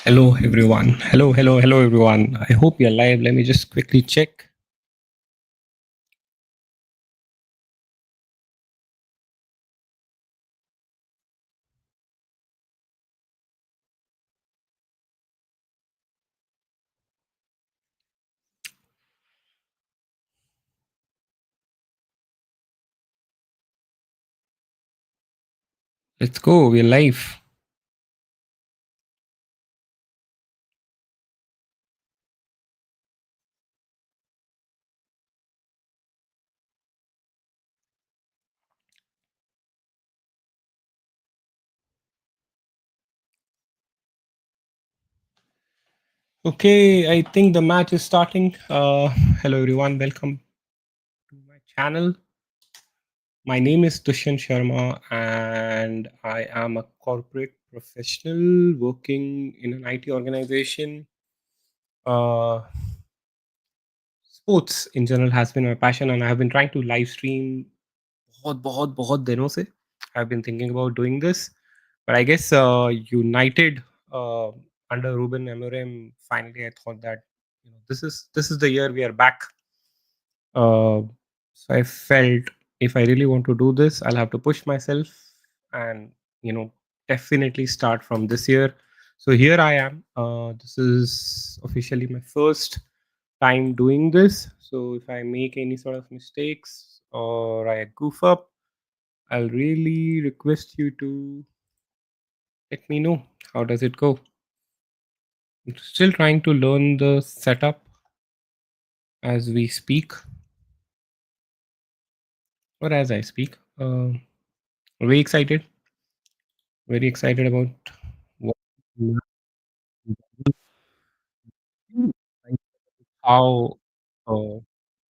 Hello, everyone. Hello, everyone. I hope you're live. Let me just quickly check. Let's go. We're live. Okay, I think the match is starting. Hello, everyone. Welcome to my channel. My name is Dushyant Sharma, and I am a corporate professional working in an IT organization. Uh, Sports in general has been my passion, and I have been trying to live stream बहुत दिनों से. I've been thinking about doing this, but I guess United uh, under Ruben Amorim, finally I thought that this is the year we are back. Uh, so I felt if I really want to do this, I'll have to push myself and you know definitely start from this year. So here I am. This is officially my first time doing this. So if I make any sort of mistakes or I goof up, I'll really request you to let me know how does it go. I'm still trying to learn the setup as we speak or as I speak. Very excited, very excited about what how uh,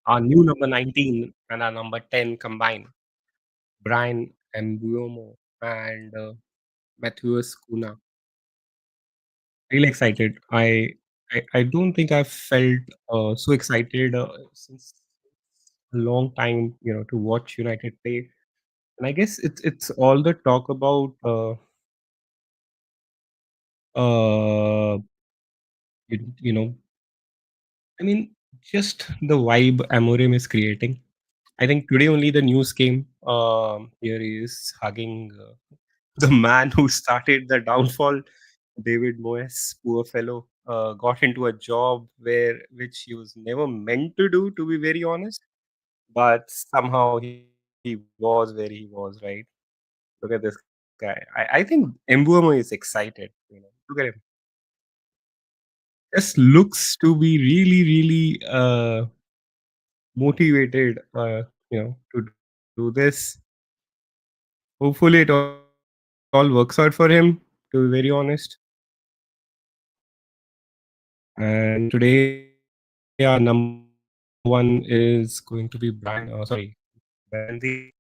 our new number 19 and our number 10 combined, Brian Mbuomo and Matthias Kuna. Really excited. I don't think I've felt so excited since a long time, to watch United play. And I guess it's all the talk about uh you know I mean just the vibe Amorim is creating. I think today only the news came. Here he is hugging the man who started the downfall. David Moyes, poor fellow, got into a job which he was never meant to do, to be very honest. But somehow he was where he was, right? Look at this guy. I think Mbuemo is excited. Look at him. Just looks to be really, really motivated. To do this. Hopefully, it all works out for him. To be very honest. And today, our number one is going to be Brian. Sorry, Bendy.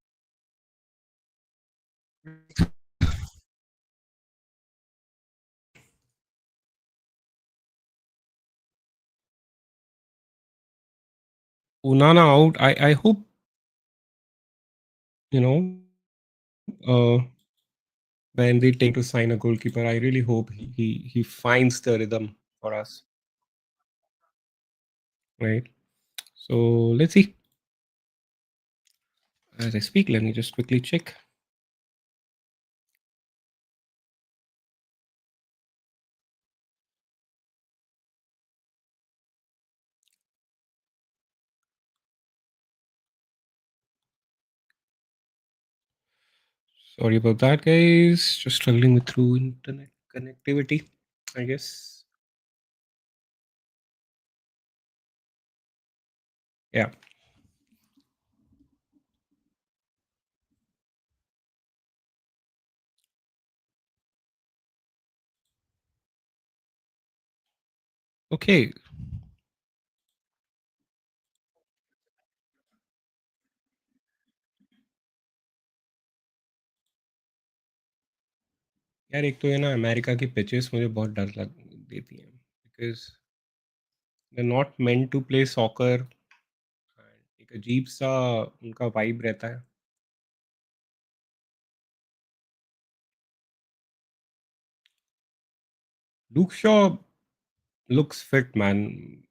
Unana out. I hope you know when they take to sign a goalkeeper. I really hope he finds the rhythm for us, right? So let's see. As I speak, let me just quickly check. Sorry about that, guys. Just struggling with through internet connectivity, I guess. Yeah. Okay. यार एक तो ये ना America की pitches मुझे बहुत डर लग देती हैं because they not meant to play soccer. एक अजीब सा उनका वाइब रहता है. Luke Shaw looks fit, man.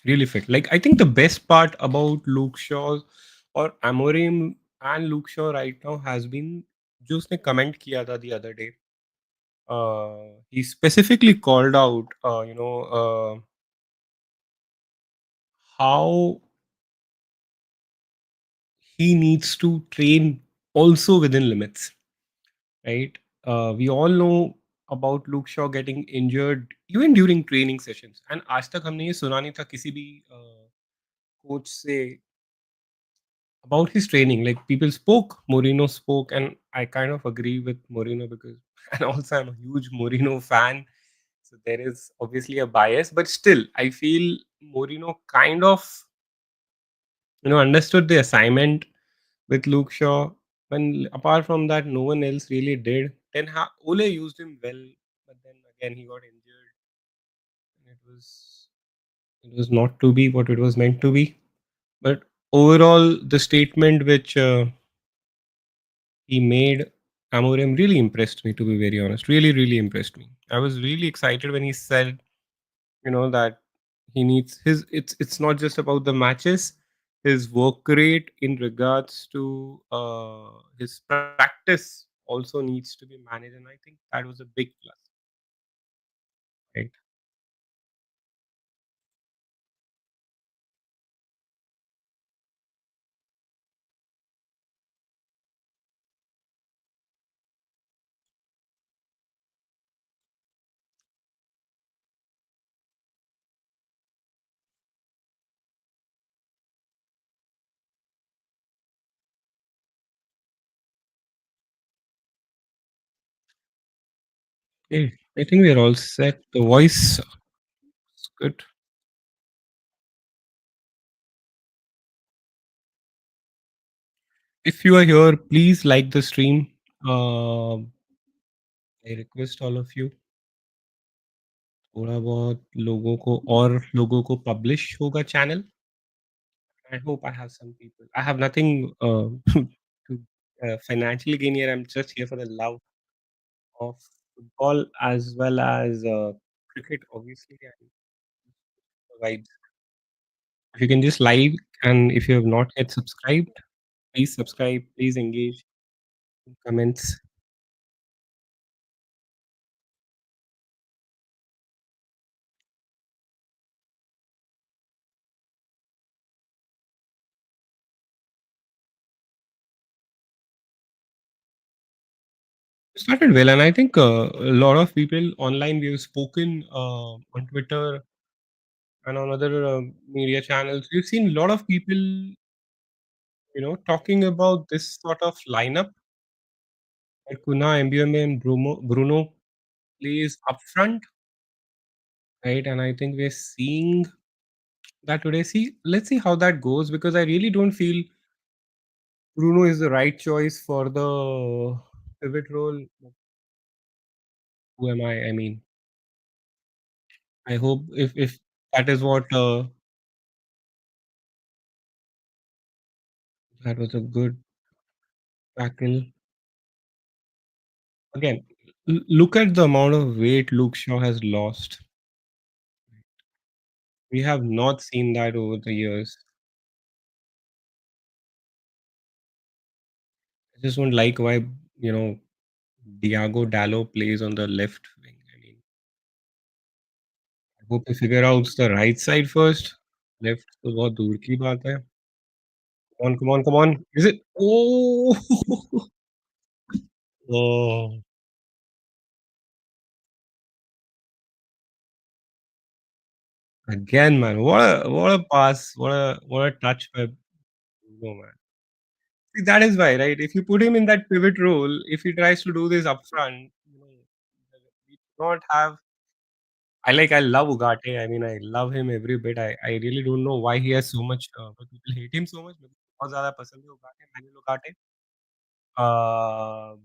Really fit. Like I think the best part about Luke Shaw or Amorim and Luke Shaw right now has been जो उसने comment किया था the other day. He specifically called out, how he needs to train also within limits, right? We all know about Luke Shaw getting injured even during training sessions, and आज तक हमने ये सुना नहीं था किसी भी कोच से about his training. Like people spoke, Mourinho spoke, and I kind of agree with Mourinho because, and also I'm a huge Mourinho fan. So there is obviously a bias, but still, I feel Mourinho kind of, understood the assignment with Luke Shaw. When apart from that, no one else really did. Then Ole used him well, but then again he got injured, and it was not to be what it was meant to be. But overall, the statement which he made Amorim really impressed me, to be very honest. Really, really impressed me. I was really excited when he said, that he needs his. It's not just about the matches. His work rate in regards to his practice also needs to be managed, and I think that was a big plus. Right? Okay, I think we are all set. The voice is good. If you are here, please like the stream. I request all of you थोड़ा बहुत लोगों को और लोगों को publish होगा channel. I hope I have some people. I have nothing to financially gain here. I'm just here for the love of football as well as cricket, obviously, and the vibes. If you can just like, and if you have not yet subscribed, please subscribe, please engage in comments. Started well, and I think a lot of people online we have spoken on Twitter and on other media channels. We've seen a lot of people, talking about this sort of lineup. Like Kuna, MBMA, and Bruno plays upfront, right? And I think we're seeing that today. See, let's see how that goes because I really don't feel Bruno is the right choice for the pivot role. Who am I? I mean, I hope if that is what that was a good tackle. Again, look at the amount of weight Luke Shaw has lost. We have not seen that over the years. I just don't like why you know Diago Dallo plays on the left wing. I mean, I hope he figure out the right side first. Left तो बहुत दूर की बात है. Come on, come on, come on. Is it? Oh! Oh, again, man. What a pass. What a touch by Bruno, man. See, that is why, right? If you put him in that pivot role, if he tries to do this upfront, we do not have. I love Ugarte. I mean, I love him every bit. I really don't know why he has so much. But people hate him so much. मेरे को बहुत ज़्यादा पसंद है Ugarte, Manuel Ugarte.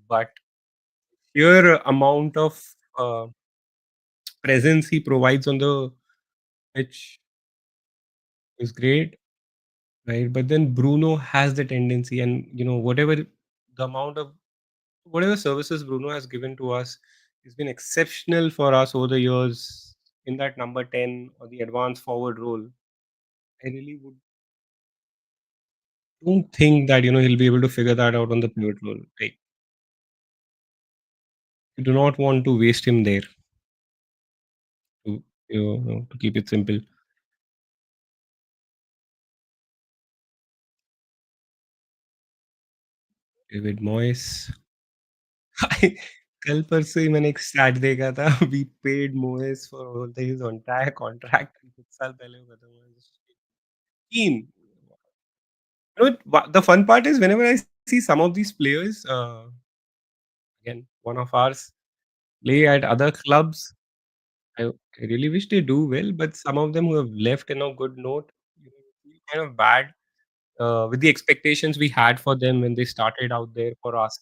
But sheer amount of uh, presence he provides on the pitch is great, right? But then Bruno has the tendency, and whatever the amount of whatever services Bruno has given to us He's been exceptional for us over the years in that number 10 or the advanced forward role. I really would don't think that, he'll be able to figure that out on the pivot role. Like, you do not want to waste him there to, to keep it simple. David Moyes. कल परसों ही मैंने एक stat देखा था we paid मोएस for all his entire contract कुछ साल पहले वो खत्म हुआ team the fun part is whenever I see some of these players again one of ours play at other clubs I really wish they do well but some of them who have left in a good note feel kind of bad with the expectations we had for them when they started out there for us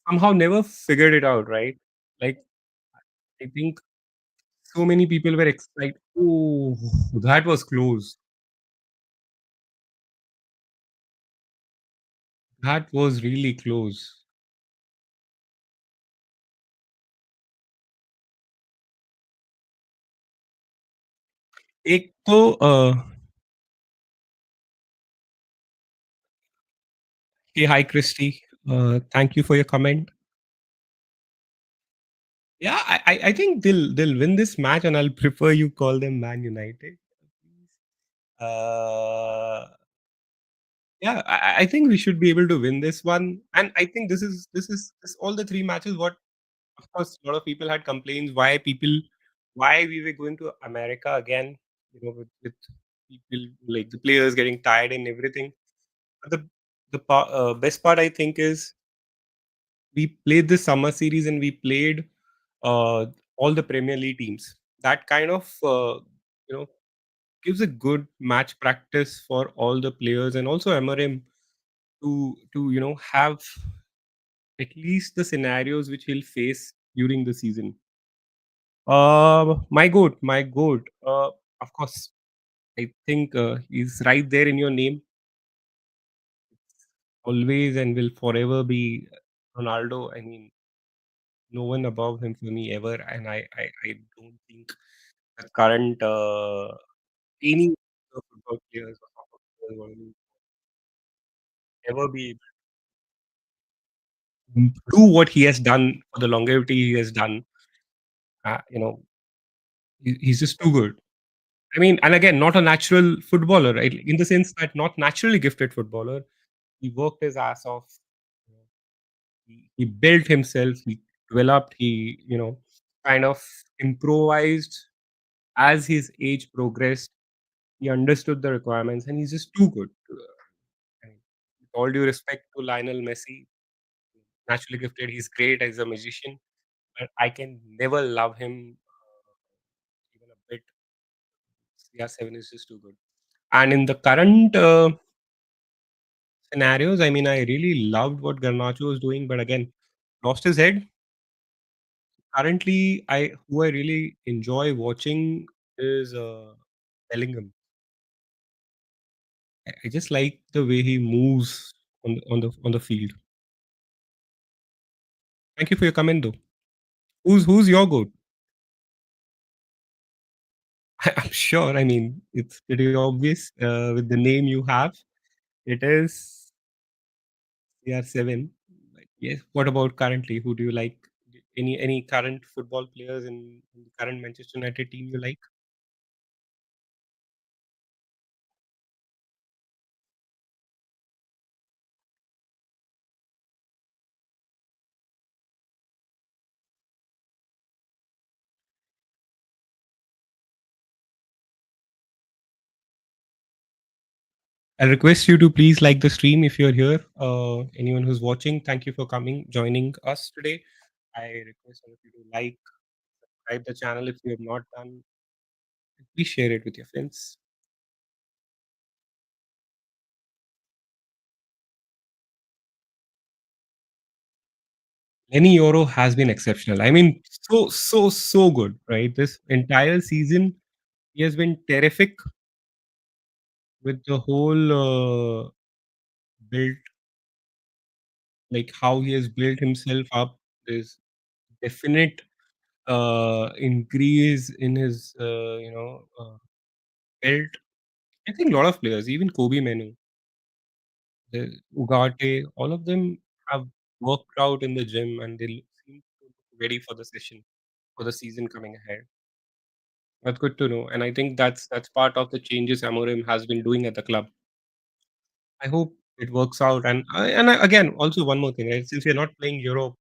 somehow never figured it out right like I think so many people were excited. Oh, that was close. That was really close. एक तो hey, hi Christy. Thank you for your comment. Yeah, I think they'll win this match, and I'll prefer you call them Man United. Uh, yeah, I think we should be able to win this one, and I think this all the three matches. What of course, a lot of people had complaints why we were going to America again, with people like the players getting tired and everything. But the best part I think is we played this summer series and we played uh, all the Premier League teams. That kind of you know gives a good match practice for all the players and also MRM to have at least the scenarios which he'll face during the season. My goat. Of course, I think he's right there in your name. Always and will forever be Ronaldo. I mean, no one above him for me ever, and I don't think the current any football players or soccer players will ever be able to do what he has done for the longevity he has done. Uh, you know, he's just too good. I mean, and again, not a natural footballer, right? In the sense that not naturally gifted footballer. He worked his ass off. You know, he built himself. He developed. He kind of improvised as his age progressed. He understood the requirements, and he's just too good. And with all due respect to Lionel Messi, naturally gifted, he's great as a magician, but I can never love him even a bit. CR7 is just too good. And in the current scenarios, I mean, I really loved what Garnacho was doing, but again, lost his head. Currently, I who I really enjoy watching is Bellingham. I just like the way he moves on the field. Thank you for your comment, though. Who's your goat? I'm sure. I mean, it's pretty obvious with the name you have. It is CR7. Like, yes. What about currently? Who do you like? Any current football players in the current Manchester United team you like? I request you to please like the stream if you're here. Anyone who's watching, thank you for joining us today. I request all of you to like, subscribe the channel if you have not done. Please share it with your friends. Lenny Yoro has been exceptional. I mean, so good, right? This entire season, he has been terrific with the whole build, like how he has built himself up. definite increase in his belt. I think a lot of players, even Kobe Menu, Ugarte, all of them have worked out in the gym and they seem to look ready for the session, for the season coming ahead. That's good to know, and I think that's part of the changes Amorim has been doing at the club. I hope it works out, again, also one more thing, right? Since we're not playing Europe,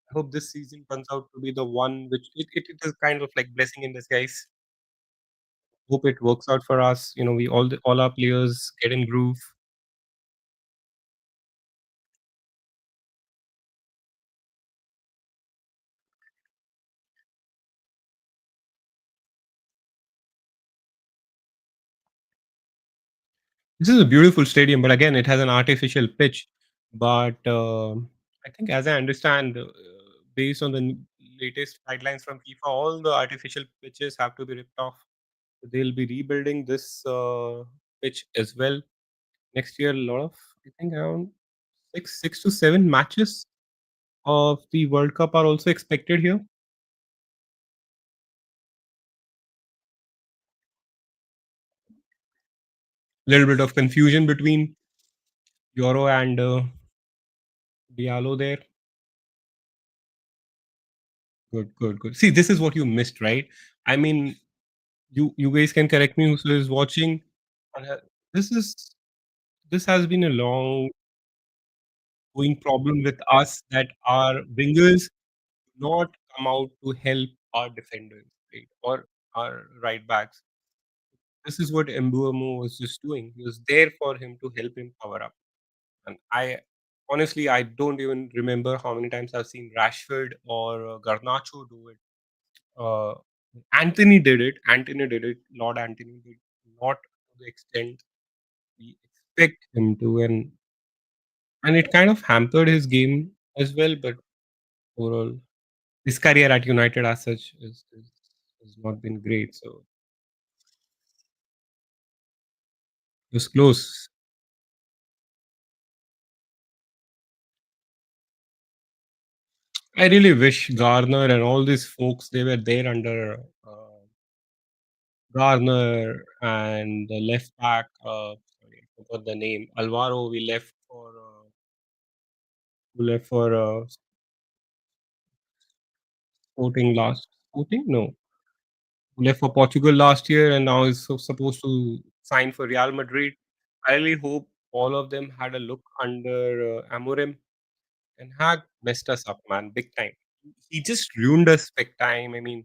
I hope this season turns out to be the one which it is kind of like blessing in disguise. Hope it works out for us. We all our players get in groove. This is a beautiful stadium, but again, it has an artificial pitch. But I think, as I understand, based on the latest guidelines from FIFA, all the artificial pitches have to be ripped off. They'll be rebuilding this pitch as well next year. A lot of, I think, around six to seven matches of the World Cup are also expected here. Little bit of confusion between Euro and Diallo there. Good, good, good. See, this is what you missed, right? I mean, you guys can correct me who is watching. Uh, This is this has been a long going problem with us that our wingers do not come out to help our defenders, right? Or our right backs. This is what Mbuemo was just doing. He was there for him to help him power up. And I honestly, I don't even remember how many times I've seen Rashford or Garnacho do it. Uh, Anthony did it. Anthony did it. Lord Anthony did not to the extent we expect him to, and it kind of hampered his game as well. But overall, his career at United as such has not been great. So it was close. I really wish Garner and all these folks they were there under Garner and the left back. Sorry, I forgot the name. Alvaro. We left for who left for Sporting last. Sporting? No, who left for Portugal last year and now is supposed to sign for Real Madrid. I really hope all of them had a look under Amorim. And Hag messed us up, man, big time. He just ruined us big time. I mean,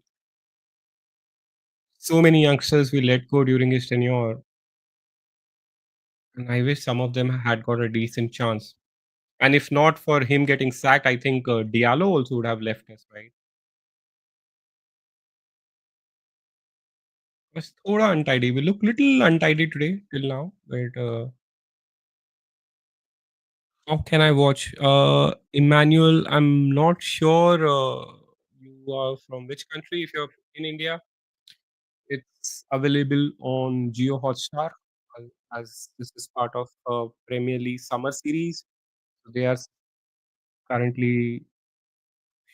so many youngsters we let go during his tenure, and I wish some of them had got a decent chance. And if not for him getting sacked, I think Diallo also would have left us, right? Was thoda untidy. We look little untidy today till now, but how can I watch? Emmanuel, I'm not sure you are from which country. If you're in India, it's available on Geo Hotstar as this is part of Premier League summer series. So they are currently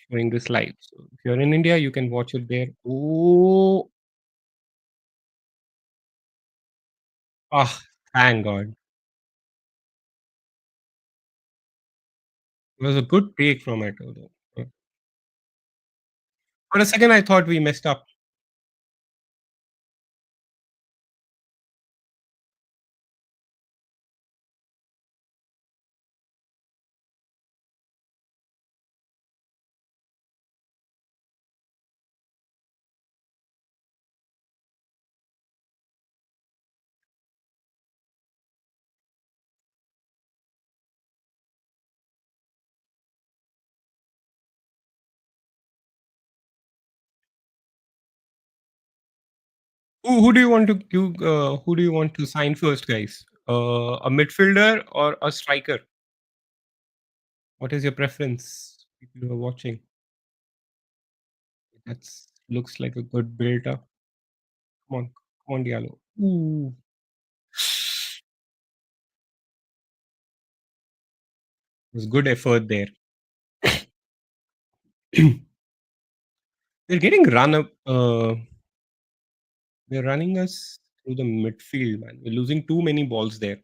showing this live. So if you're in India, you can watch it there. Oh, ah, thank God. It was a good take from it. Although. For a second, I thought we messed up. Who do you want to who do you want to sign first, guys? A midfielder or a striker? What is your preference? People who are watching. That's looks like a good build-up. Come on, Diallo. Ooh, it was good effort there. They're getting run up. They're running us through the midfield, man. We're losing too many balls there.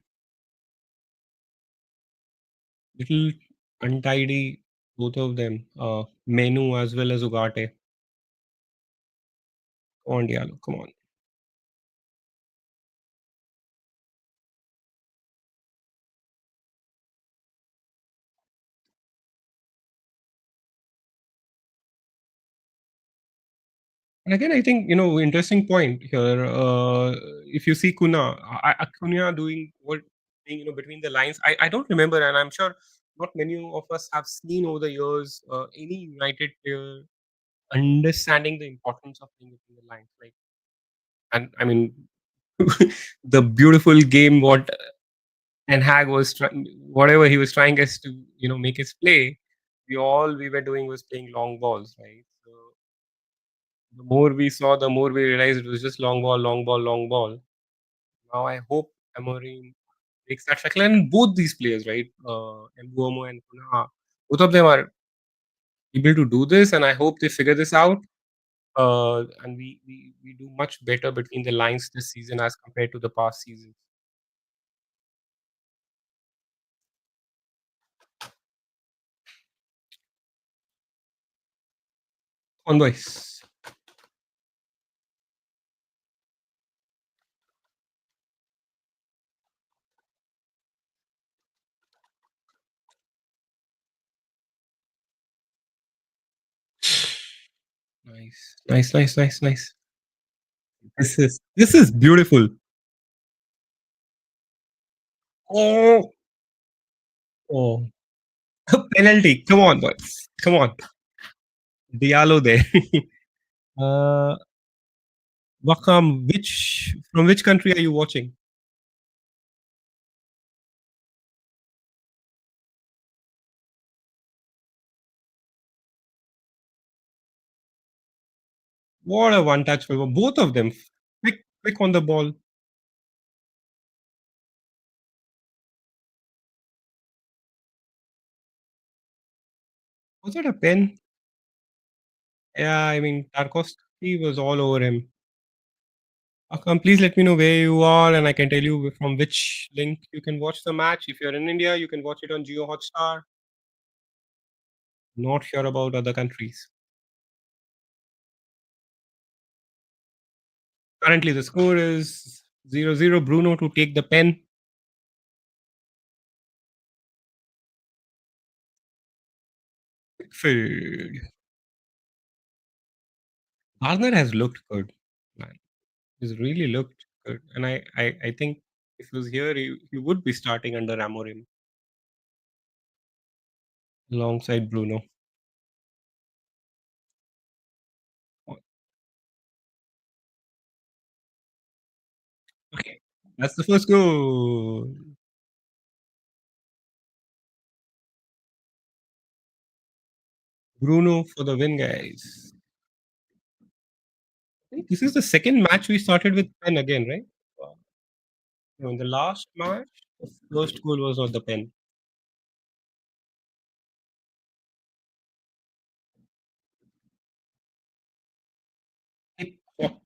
Little untidy, both of them. Menu as well as Ugarte. Come on, Diallo. Come on. And again, I think, interesting point here. If you see Cunha doing what, between the lines. I don't remember, and I'm sure not many of us have seen over the years any United player understanding the importance of playing between the lines. Like, and I mean, the beautiful game what Ten Hag was trying, whatever he was trying us to, make us play. We were doing was playing long balls, right? So the more we saw, the more we realized it was just long ball, long ball, long ball. Now I hope Amorim takes that cycle, and both these players, right, Mbuomo and Kunha, both of them are able to do this, and I hope they figure this out. And we do much better between the lines this season as compared to the past seasons. On boys. Nice, nice, nice, nice, nice. This is beautiful. Oh, oh, penalty! Come on, boys. Come on, Diallo there. uh, Wakam, which country are you watching? What a one touch favor. Both of them. Quick, quick on the ball. Was it a pen? Yeah, I mean, Tarkovsky was all over him. Akam, please let me know where you are, and I can tell you from which link you can watch the match. If you're in India, you can watch it on Geo Hotstar. Not sure about other countries. Currently, the score is 0-0. Bruno to take the pen. Pickford. Garner has looked good, man. He's really looked good, and I think if he was here, he would be starting under Amorim alongside Bruno. Okay, that's the first goal. Bruno for the win, guys. I think this is the second match we started with pen again, right? No, in the last match, the first goal was on the pen. Hip hop,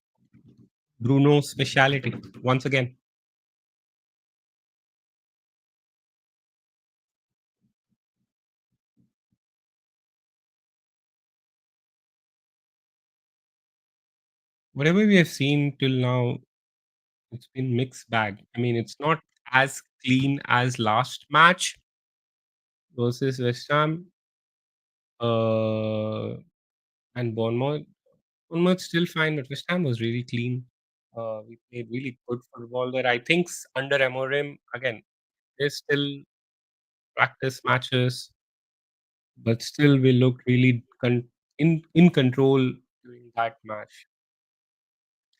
Bruno's speciality once again. Whatever we have seen till now, it's been mixed bag. I mean, it's not as clean as last match versus West Ham and Bournemouth. Bournemouth still fine, but West Ham was really clean. We played really good football there. I think under Amorim, again, there's still practice matches, but still we looked really in control during that match.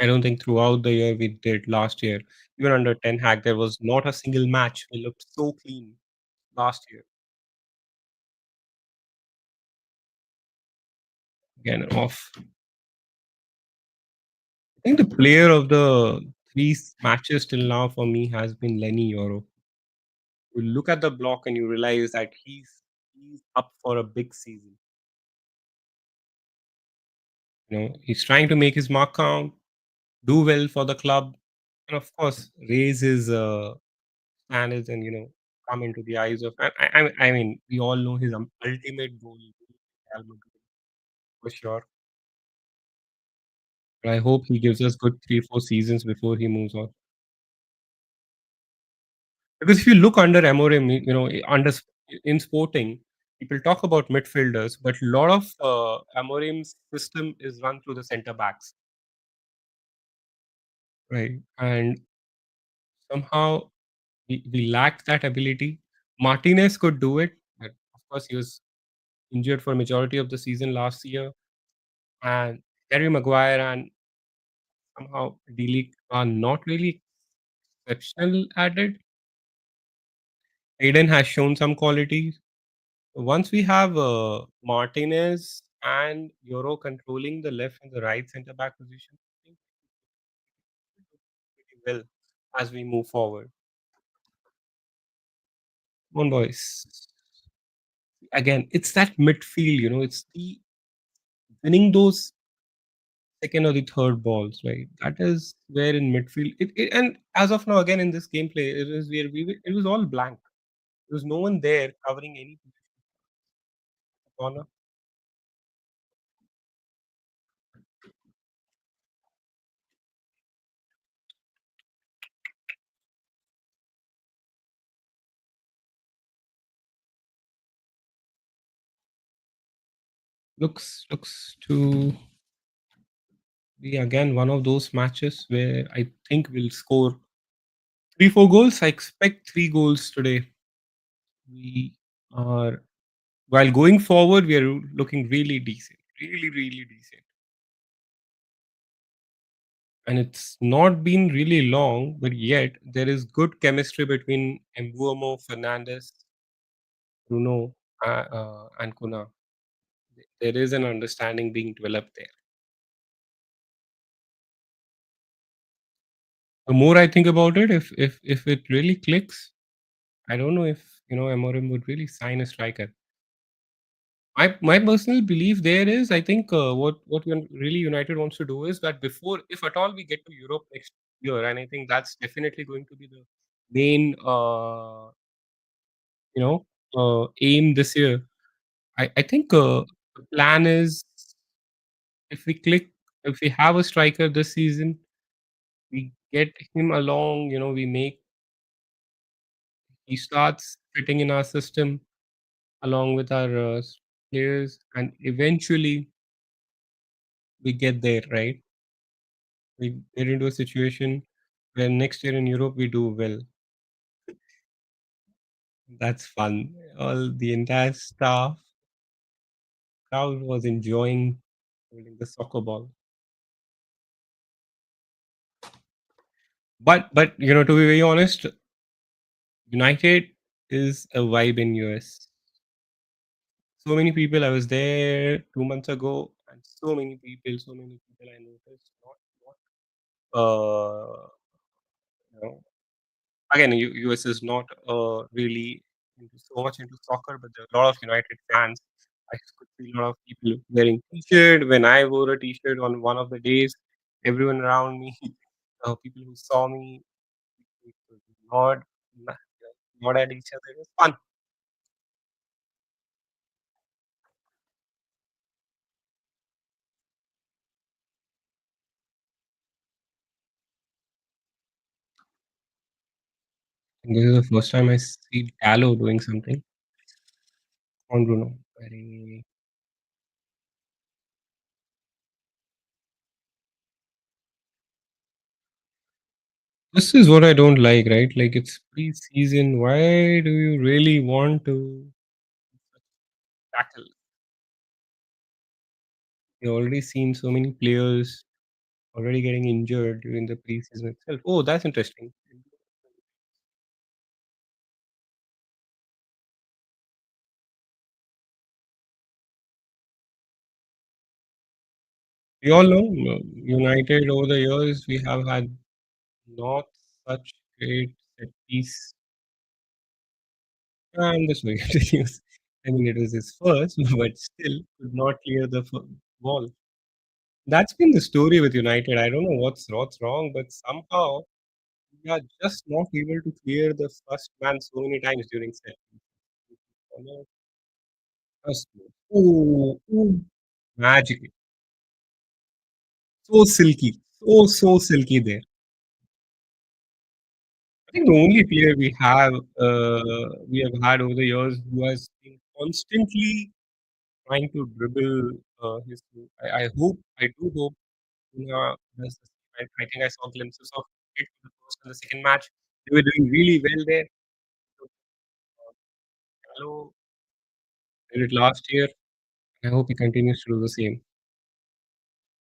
I don't think throughout the year we did last year. Even under Ten Hag, there was not a single match we looked so clean last year. Again, off. I think the player of the three matches till now for me has been Lenny Euro. You look at the block and you realize that he's up for a big season. He's trying to make his mark count, do well for the club, and of course, raise his standards and come into the eyes of. I mean, we all know his ultimate goal is Real Madrid for sure. But I hope he gives us good 3, 4 seasons before he moves on. Because if you look under Amorim, in Sporting, people talk about midfielders, but a lot of Amorim's system is run through the centre backs, right? And somehow we lack that ability. Martinez could do it, but of course he was injured for majority of the season last year. And Terry Maguire and somehow D are not really exceptional at it. Aiden has shown some qualities. Once we have Martinez and Euro controlling the left and the right centre back position, I think we do pretty well as we move forward. Come on, boys. Again, it's that midfield, it's the winning those second or the third balls, right? That is where in midfield, and as of now, again in this gameplay, it is where it was all blank. There was no one there covering any corner. Looks to be again one of those matches where I think we'll score 3, 4 goals. I expect 3 goals today. We are while going forward, we are looking really decent, really, really decent. And it's not been really long, but yet there is good chemistry between Mbuomo, Fernandez, Bruno, and Kuna. There is an understanding being developed there. The more I think about it, if it really clicks, I don't know if Amorim would really sign a striker. My personal belief there is, I think what really United wants to do is that before, if at all we get to Europe next year, and I think that's definitely going to be the main you know aim this year. I think the plan is if we click, if we have a striker this season, we get him along. We make he starts fitting in our system along with our players, and eventually we get there, right? We get into a situation where next year in Europe we do well. That's fun. All the entire staff crowd was enjoying holding the soccer ball. But to be very honest, United is a vibe in US. So many people. I was there 2 months ago, and so many people I noticed. Not you know, again, US is not really so much into soccer, but there are a lot of United fans. I could see a lot of people wearing T-shirt. When I wore a T-shirt on one of the days, everyone around me, people who saw me, would nod at each other. It was fun. And this is the first time I see Gallo doing something on Bruno. Very. This is what I don't like, right? Like it's pre-season. Why do you really want to tackle? You've already seen so many players already getting injured during the preseason itself. Oh, that's interesting. We all know United over the years we have had not such great set piece. And the story continues. I mean, it was his first, but still could not clear the ball. That's been the story with United. I don't know what's wrong, but somehow we are just not able to clear the first man so many times during set pieces. First goal. Ooh, ooh, magical. So silky. So silky there. I think the only player we have had over the years who has been constantly trying to dribble his. I do hope does the same. I think I saw glimpses of it for the first and the second match. They were doing really well there. So, Gallo did it last year. I hope he continues to do the same.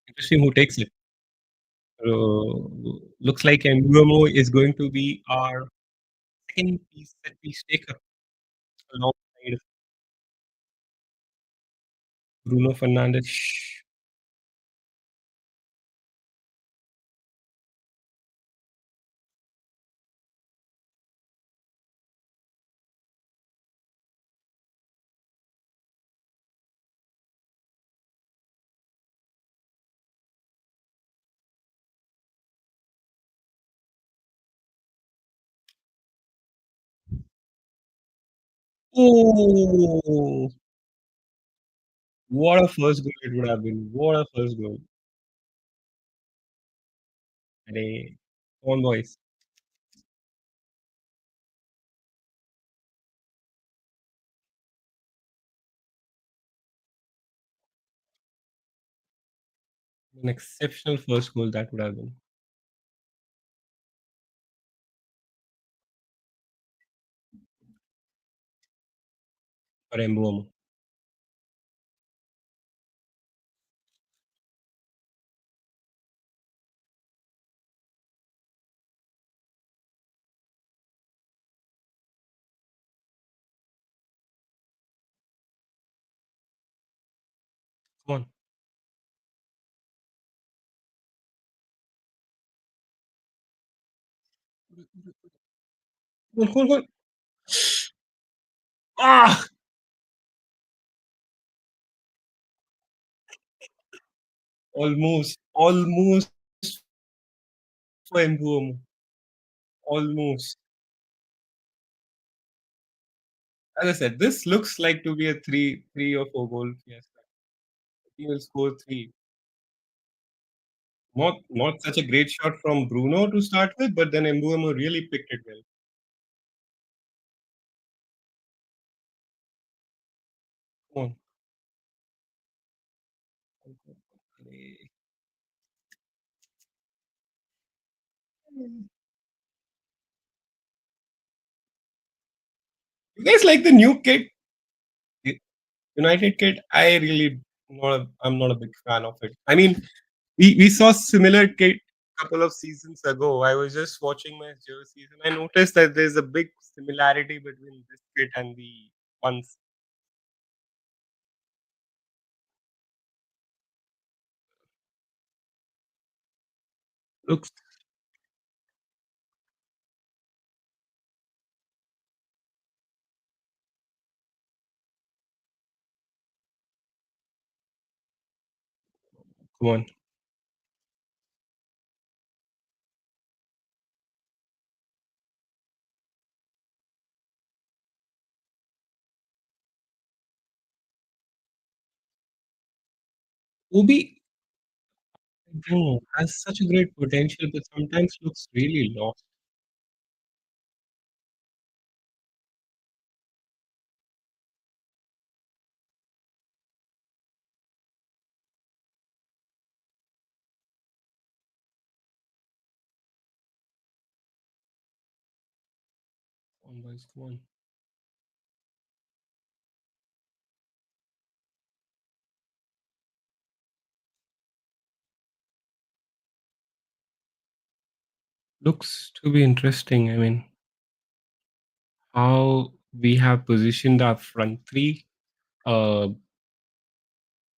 Interesting who takes it. Looks like Mbumo is going to be our second piece set piece taker alongside Bruno Fernandes. Oh, what a first goal it would have been. What a first goal. Hey, come on, boys. An exceptional first goal that would have been for Mbumo. Come on. Come on, come on, come on. Ah! Almost for Mbumo. Almost. As I said, this looks like to be a three or four goal fiesta. He will score three. Not such a great shot from Bruno to start with, but then Mbumo really picked it well. Come on. You guys like the new kit, United kit? I'm not a big fan of it. I mean, we saw similar kit a couple of seasons ago. I was just watching my jerseys and I noticed that there's a big similarity between this kit and the ones. Looks come on. Obi, I don't know, has such a great potential, but sometimes looks really lost. Come on, boys, come on. Looks to be interesting. I mean, how we have positioned our front three. Uh,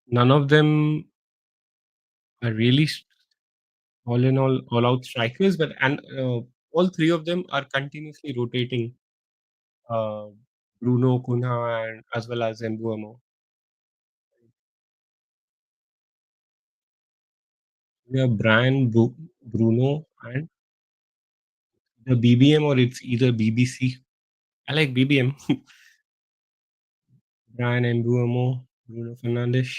None of them are really all out strikers, but all three of them are continuously rotating. Uh, Bruno, Cunha, and as well as Mbuemo. We have Bruno, and the BBM, or it's either BBC. I like BBM. Brian Mbuemo, Bruno Fernandes,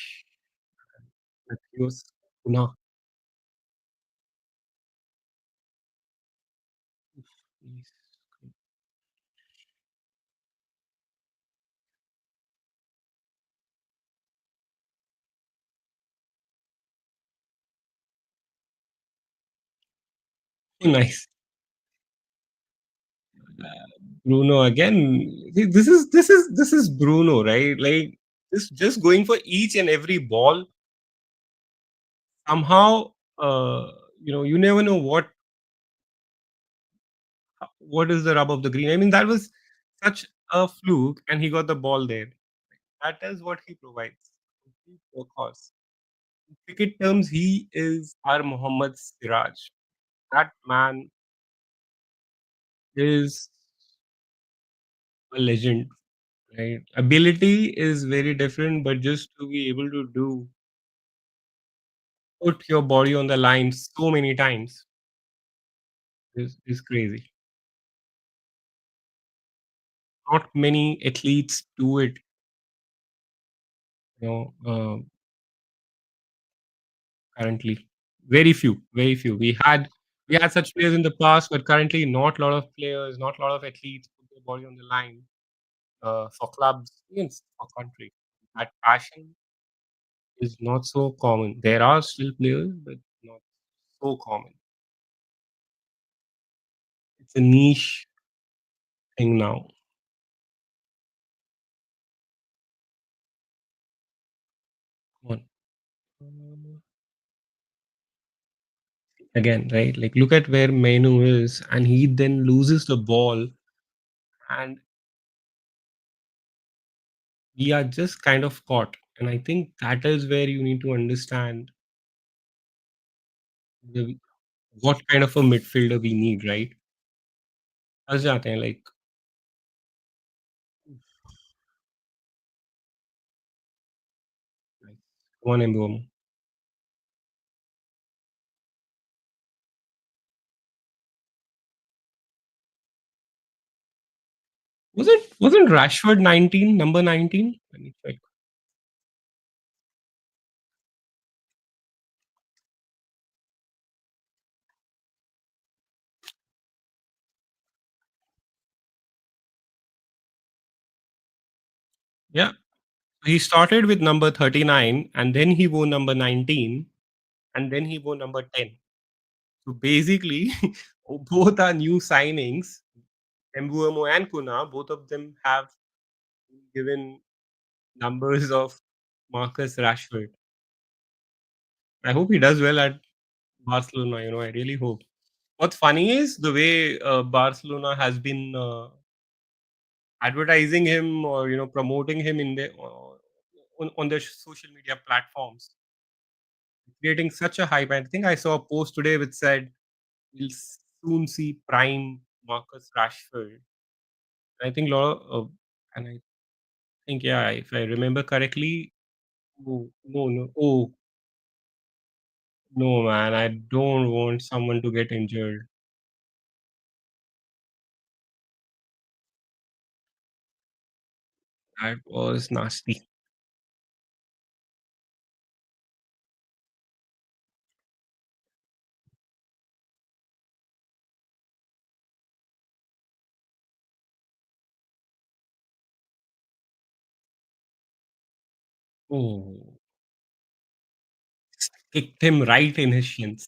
Matheus Cunha. He's so nice. Bruno again. This is Bruno, right? Like just going for each and every ball. Somehow, you never know what is the rub of the green. I mean, that was such a fluke, and he got the ball there. That is what he provides. Complete workhorse. In cricket terms, he is our Muhammad Siraj. That man is a legend, right? Ability is very different, but just to be able to put your body on the line so many times is crazy. Not many athletes do it, you know, currently. Very few, very few. We had such players in the past, but currently not a lot of players, not a lot of athletes put their body on the line for clubs, even for country. That passion is not so common. There are still players, but not so common. It's a niche thing now. Come on. Again, right? Like, look at where Menu is, and he then loses the ball, and we are just kind of caught. And I think that is where you need to understand the, what kind of a midfielder we need, right? फँस जाते हैं like, one Mbeumo. Wasn't Rashford 19, number 19? Let me check. Yeah, he started with number 39, and then he wore number 19, and then he wore number 10. So basically, both are new signings. Mbeumo and Kuna, both of them have been given numbers of Marcus Rashford. I hope he does well at Barcelona. I really hope. What's funny is the way Barcelona has been advertising him, or promoting him in their on their social media platforms, creating such a hype. I think I saw a post today which said we'll soon see prime Marcus Rashford. I think and I think, yeah, if I remember correctly, oh, no, no, oh no, man, I don't want someone to get injured. That was nasty. Oh, kicked him right in his shins.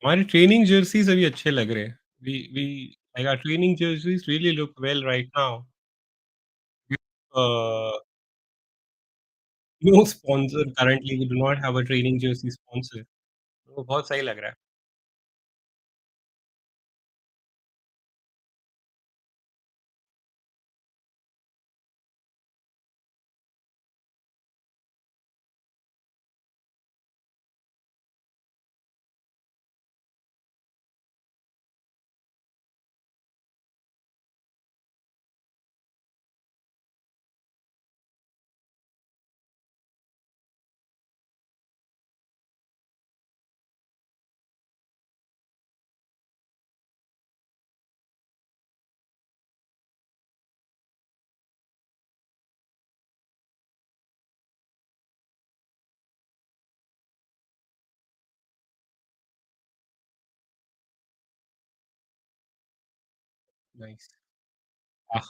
हमारे training jerseys अभी अच्छे लग रहे हैं. We like our training jerseys really look well right now. Uh, no sponsor currently. We do not have a training jersey sponsor. वो बहुत सही लग रहा है. Nice. Ah,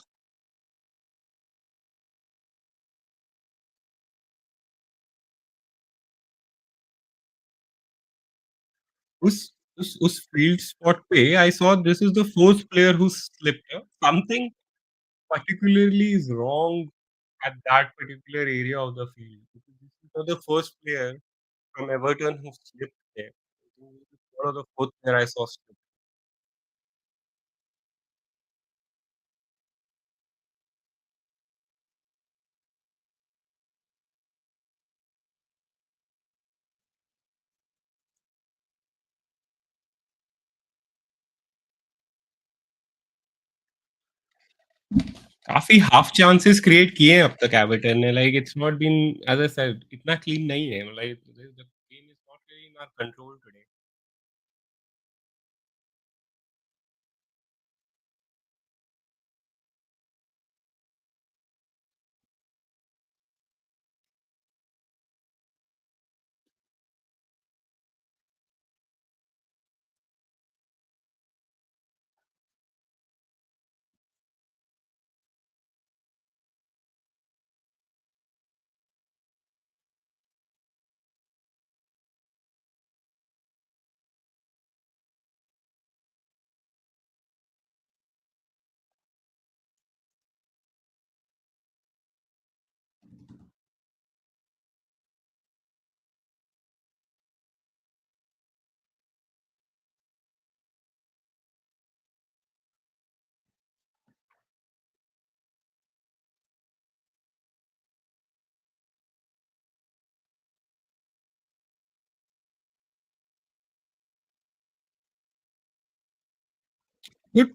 उस फील्ड स्पॉट पे I saw this is the 4th player who slipped. Something particularly is wrong at that particular area of the field. Because this is not the first player from Everton who slipped there. One of the 4th player I saw slip. काफ़ी half chances create किए हैं अब तक Everton ने like it's not been as I said इतना clean नहीं है like the game is not really in our control today.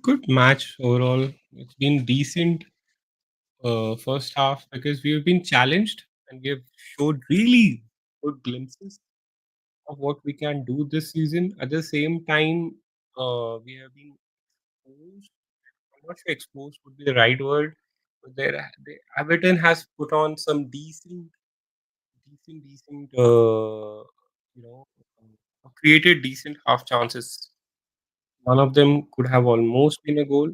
Good match overall. It's been decent first half because we've been challenged and we have showed really good glimpses of what we can do this season. At the same time, we have been exposed. I'm not sure exposed would be the right word, but Everton has put on some decent, created decent half chances. One of them could have almost been a goal.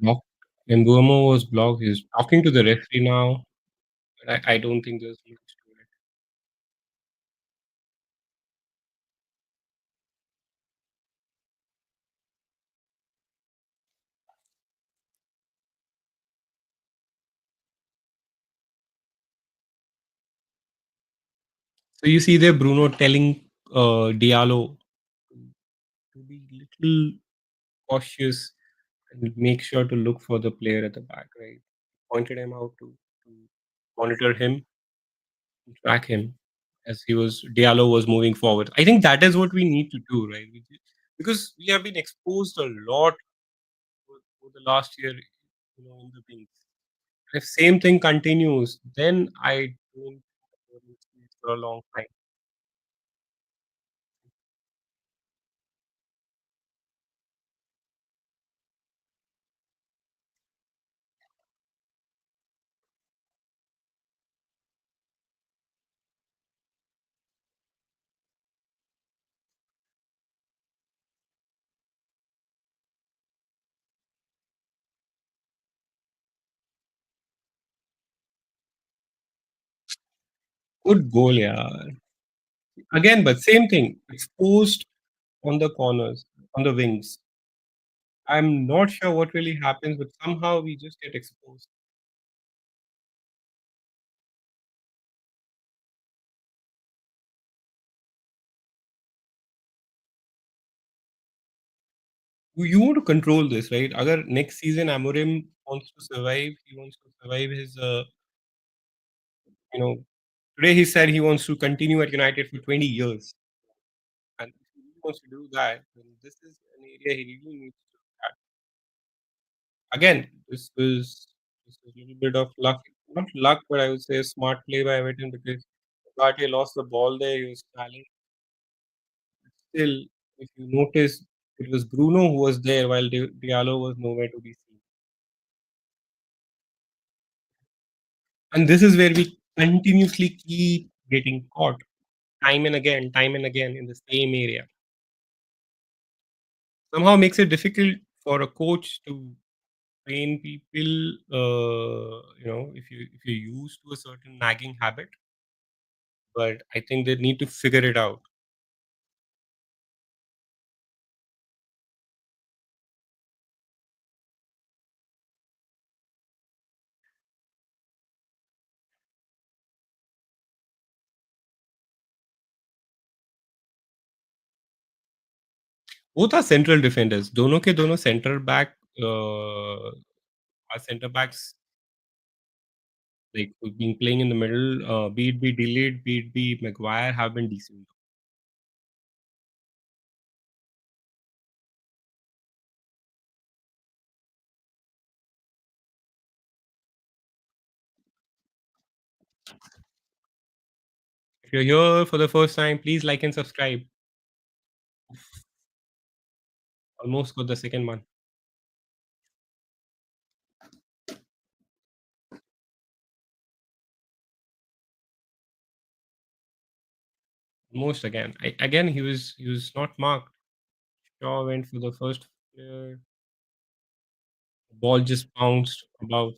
Blocked. Mbuemo was blocked. He's talking to the referee now. But I don't think there's much to it. So you see there Bruno telling Diallo to be little cautious and make sure to look for the player at the back, right? Pointed him out to monitor him, track him as Diallo was moving forward. I think that is what we need to do, right? Because we have been exposed a lot over the last year, in the wings. If same thing continues, then I don't think that will see for a long time. Good goal, yeah. Again, but same thing, exposed on the corners, on the wings. I'm not sure what really happens, but somehow we just get exposed. You want to control this, right? Agar next season Amorim wants to survive, he wants to survive his, you know, today he said he wants to continue at United for 20 years. And if he really wants to do that, then this is an area he really needs to look at. Again, this was a little bit of luck. Not luck, but I would say a smart play by Everton because Ugarte lost the ball there. He was challenged. Still, if you notice, it was Bruno who was there while Diallo was nowhere to be seen. And this is where we continuously keep getting caught. time and again in the same area. Somehow makes it difficult for a coach to train people. If you're used to a certain nagging habit, but I think they need to figure it out. Both are central defenders. दोनों के दोनों center back are center backs like who've been playing in the middle, be it be delayed, be it be Maguire, have been decent. If you're here for the first time, please like and subscribe. Almost got the second one. Almost again. Again, he was not marked. Shaw went for the first player. Ball just bounced about.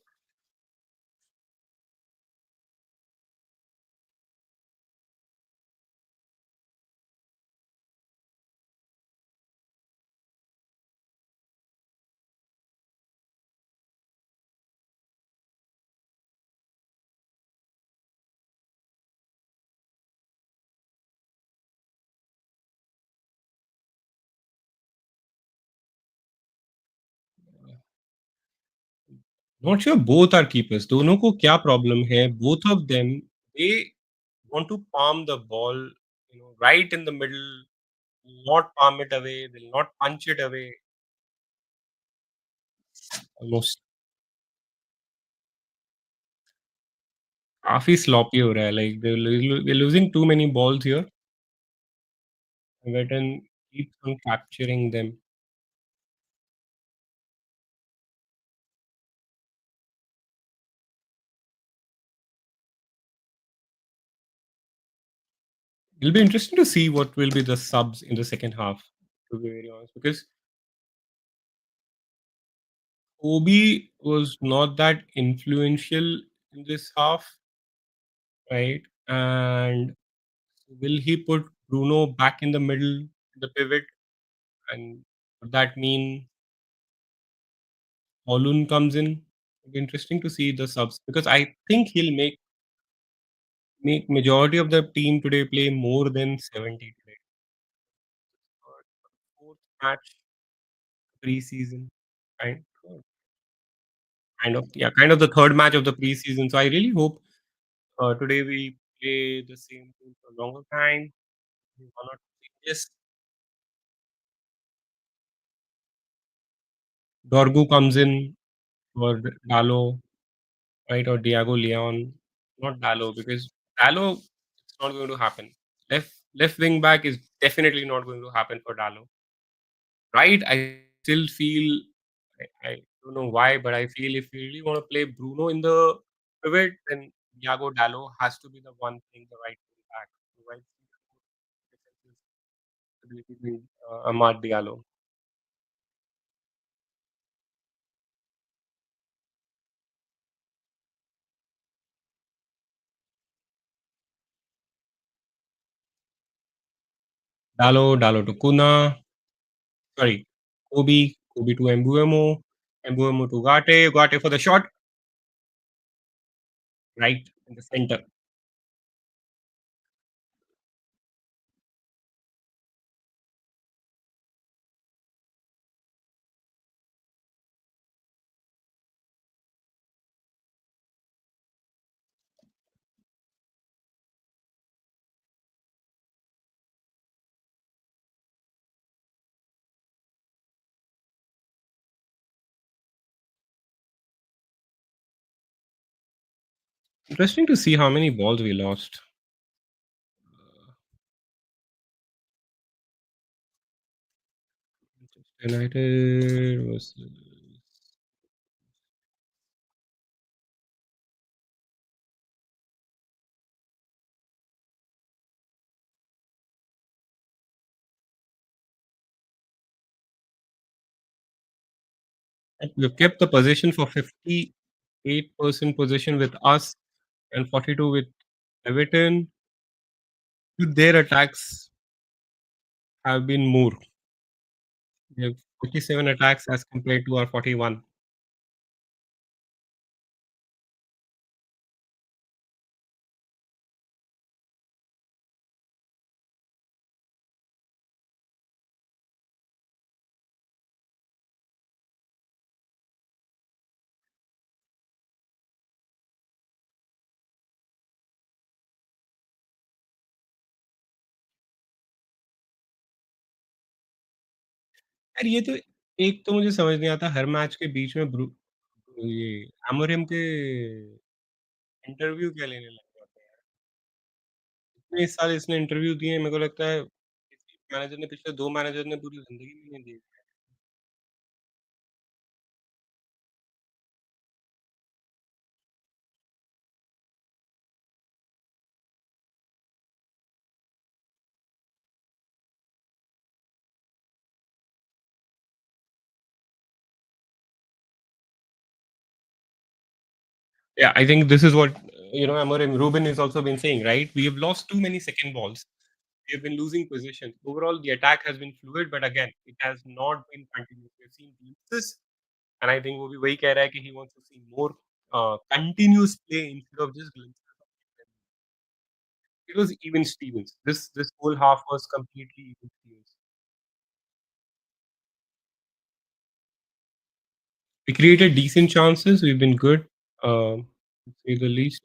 Not sure both are keepers. दोनों को क्या problem है? Both of them, they want to palm the ball, right in the middle, not palm it away, they'll not punch it away. Almost काफ़ी sloppy हो रहा है. Like they're losing too many balls here. Everton keeps on capturing them. It'll be interesting to see what will be the subs in the second half, to be very honest, because Kobe was not that influential in this half, right? And will he put Bruno back in the middle, the pivot? And would that mean Holun comes in? It'll be interesting to see the subs because I think he'll make majority of the team today play more than 70 today. Fourth match preseason, kind kind of the third match of the preseason. So I really hope today we play the same team for a longer time. One or two changes. Dorgu comes in for Dalo, right? Or Diego Leon. Not Dalo, because Dalo, it's not going to happen. Left wing back is definitely not going to happen for Dalo. Right? I still feel I don't know why, but I feel if you really want to play Bruno in the pivot, then Diego Dallo has to be the one playing the right wing back. Right? Defensive ability to Amad Diallo. Dallo to Kuna. Sorry, Kobe to Mbuemo to Gate for the shot, right in the center. Interesting to see how many balls we lost. United versus And we've kept the possession for 58% possession with us and 42 with Everton. Their attacks have been more. We have 47 attacks as compared to our 41. यार ये तो एक तो मुझे समझ नहीं आता हर match के बीच में ये अमोरिम के इंटरव्यू क्या लेने लग जाते हैं। इतने साल इसने इंटरव्यू दिए हैं, मेरे को लगता है किसी मैनेजर ने पिछले 2 मैनेजर ने पूरी ज़िंदगी में नहीं दिए। Yeah, I think this is what, Amorim Ruben has also been saying, right? We have lost too many second balls. We have been losing position. Overall, the attack has been fluid, but again, it has not been continuous. We've seen glimpses, and I think वो भी वही कह रहा है कि he wants to see more continuous play instead of just glimpses. It was even Stevens. This whole half was completely even Stevens. We created decent chances. We've been good, to say the least.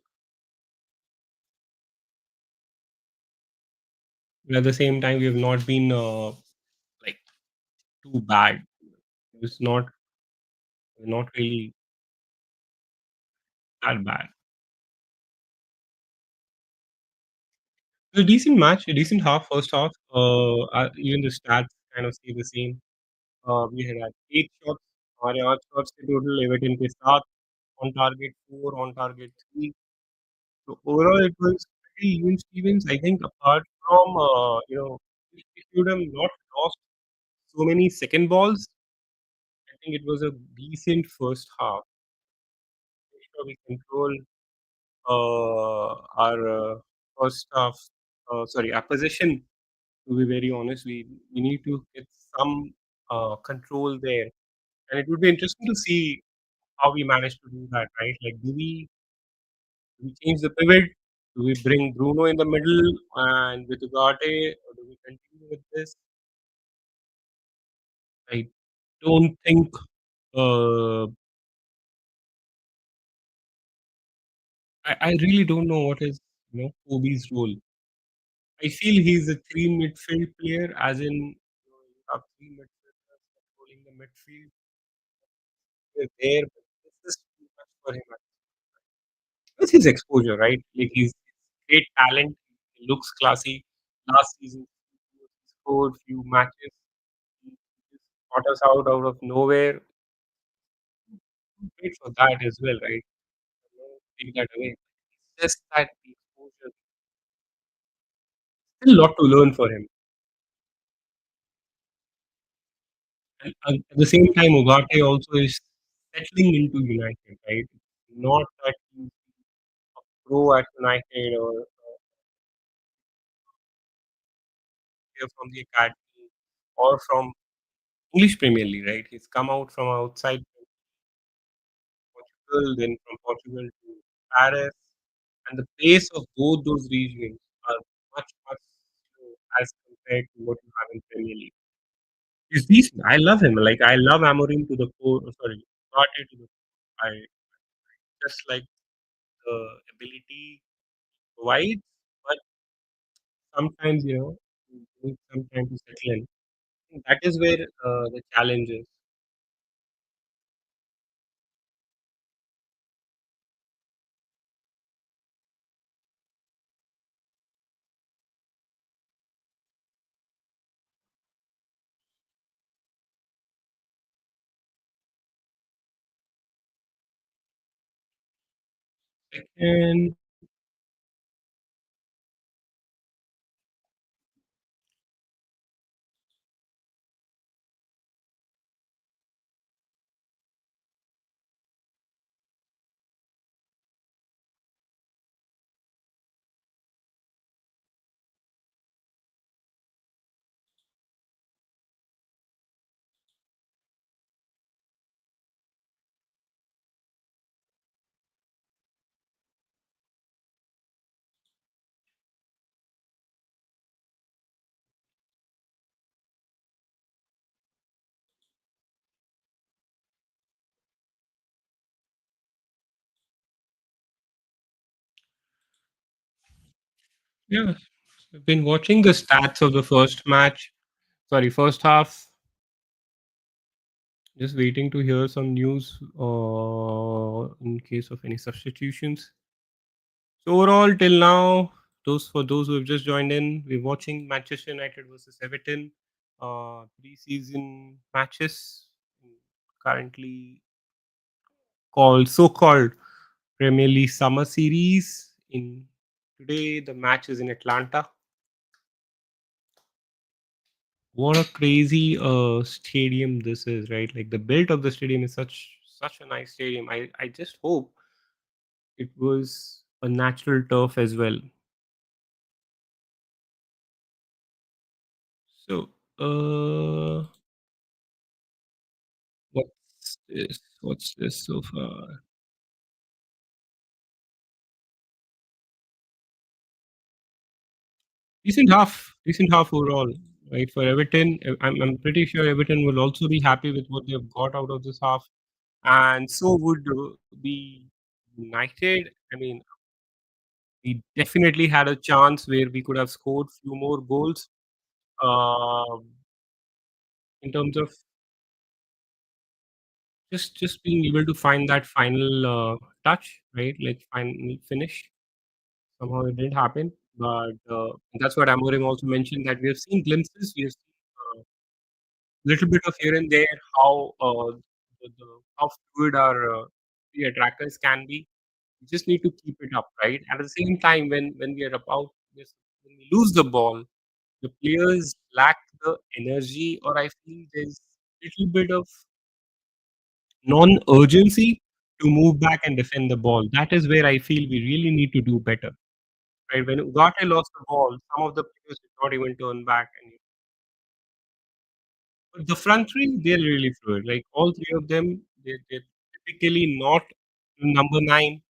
But at the same time, we have not been like too bad. It's not really that bad. It was a decent match, a decent half, first half. Even the stats kind of stay the same. We had 8 shots. हमारे 8 shots थे total. Everton के 7 on target, 4 on target, 3. So overall, it was pretty even Stevens. I think apart from if you would have not lost so many second balls, I think it was a decent first half. Sure, we control our first half. Sorry, our possession. To be very honest, we need to get some control there, and it would be interesting to see how we manage to do that. Right? Like, do we change the pivot? Do we bring Bruno in the middle and with Ugarte, or do we continue with this? I don't think. Uh, I really don't know what is Kobe's role. I feel he's a three midfield player, as in you have three midfielders controlling the midfield. They're there, but this is too much for him. It's his exposure, right? Like he's great talent. He looks classy. Last season, he scored few matches. He just got us out of nowhere. Great for that as well, right? Take that away. It's just that the exposure. Still a lot to learn for him. And at the same time, Ugarte also is settling into United, right? Not that he's a pro at United or player from the academy or from English Premier League, right? He's come out from outside Portugal, then from Portugal to Paris, and the pace of both those regions are much slow as compared to what you have in Premier League. He's decent. I love him. Like I love Amorim to the core. Sorry, Partey to the core. I just like the ability provides, but sometimes you need some time to settle in. That is where the challenge is. Second, Yeah, I've been watching the stats of the first match. Sorry, first half. Just waiting to hear some news in case of any substitutions. So overall, till now, those who have just joined in, we're watching Manchester United versus Everton pre-season matches, currently called so-called Premier League Summer Series. In today, the match is in Atlanta. What a crazy stadium this is, right? Like the build of the stadium is such a nice stadium. I just hope it was a natural turf as well. So, what's this? What's this so far? Decent half overall, right? For Everton, I'm pretty sure Everton will also be happy with what they've got out of this half, and so would be United. I mean, we definitely had a chance where we could have scored few more goals. Um, in terms of just being able to find that final touch, right? Like final finish. Somehow it didn't happen, but that's what Amorim also mentioned that we have seen glimpses. We have seen little bit of here and there how how fluid our the attackers can be. We just need to keep it up, right? At the same time, when we are about this, when we lose the ball, the players lack the energy, or I feel there's little bit of non-urgency to move back and defend the ball. That is where I feel we really need to do better. Right? When Ugarte lost the ball, some of the players did not even turn back. And but the front three, they're really fluid. Like all three of them, they're typically not number nine.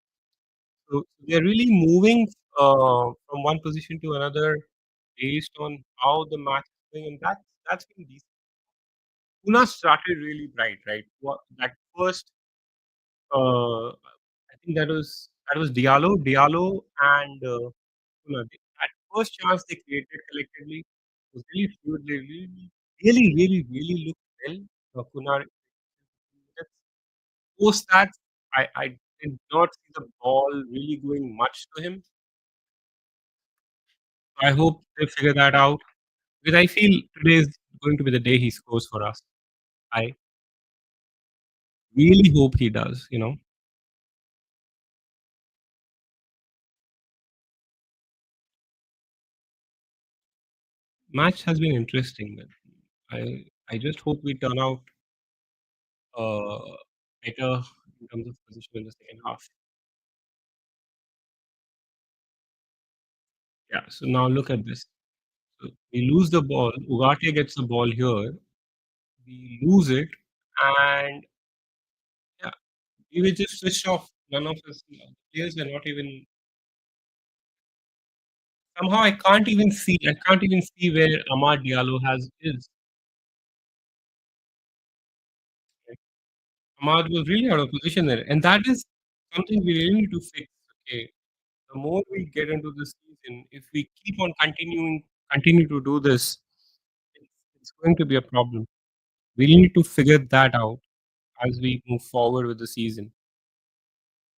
So they're really moving from one position to another based on how the match is going, and that's been decent. Pune started really bright, right? That first, I think that was Diallo, and that first chance they created collectively was really fluid. They really looked well. Pune, post that, I did not see the ball really going much to him. I hope they figure that out because I feel today is going to be the day he scores for us. I really hope he does. Match has been interesting, but I just hope we turn out uh, better in terms of position in the second half. Yeah. So now look at this. So we lose the ball. Ugarte gets the ball here. We lose it, and yeah, we were just switched off. None of us players were not even. Somehow I can't even see. I can't even see where Amad Diallo has is. Like, Amad was really out of position there, and that is something we really need to fix. Okay, the more we get into the season, if we keep on continue to do this, it's going to be a problem. We need to figure that out as we move forward with the season.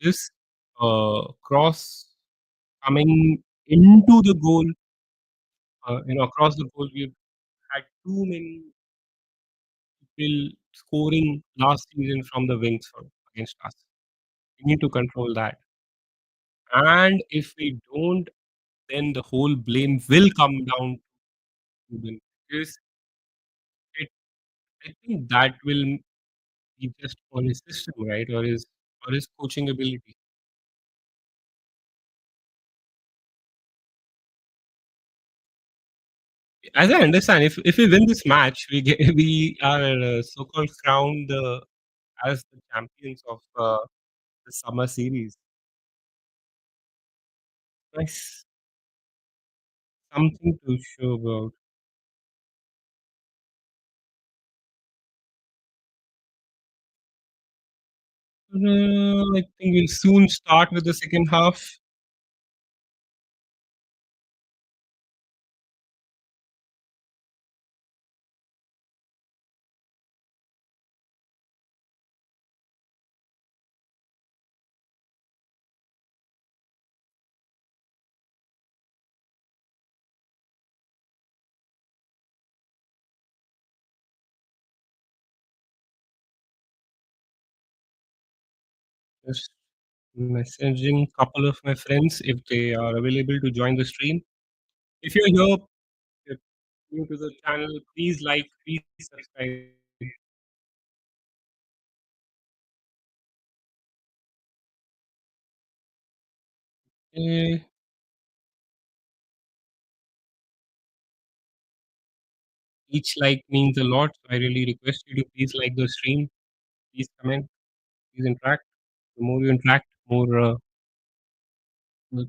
This cross coming into the goal, across the goal, we've had too many people scoring last season from the wings against us. We need to control that. And if we don't, then the whole blame will come down to them. Because it, I think that will be just on his system, right? Or his coaching ability. As I understand, if we win this match, we are so-called crowned as the champions of the summer series. Nice, something to show about. I think we'll soon start with the second half. Just messaging couple of my friends if they are available to join the stream. If you're here, if you're new to the channel, please like, please subscribe. Eh, each like means a lot. So I really request you to please like the stream, please comment, please interact. The more you interact, more it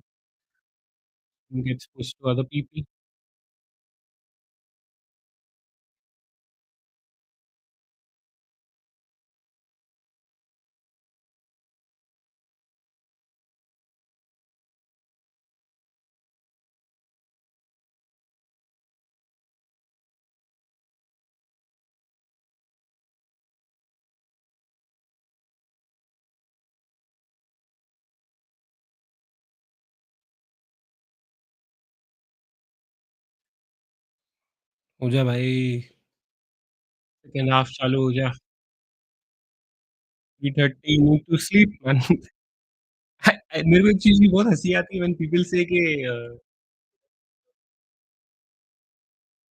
gets pushed to other people. हो जा भाई, second half चालू हो जा। 3:30 need to sleep man. मेरे को एक चीज़ की बहुत हँसी आती है व्हेन पीपल से कि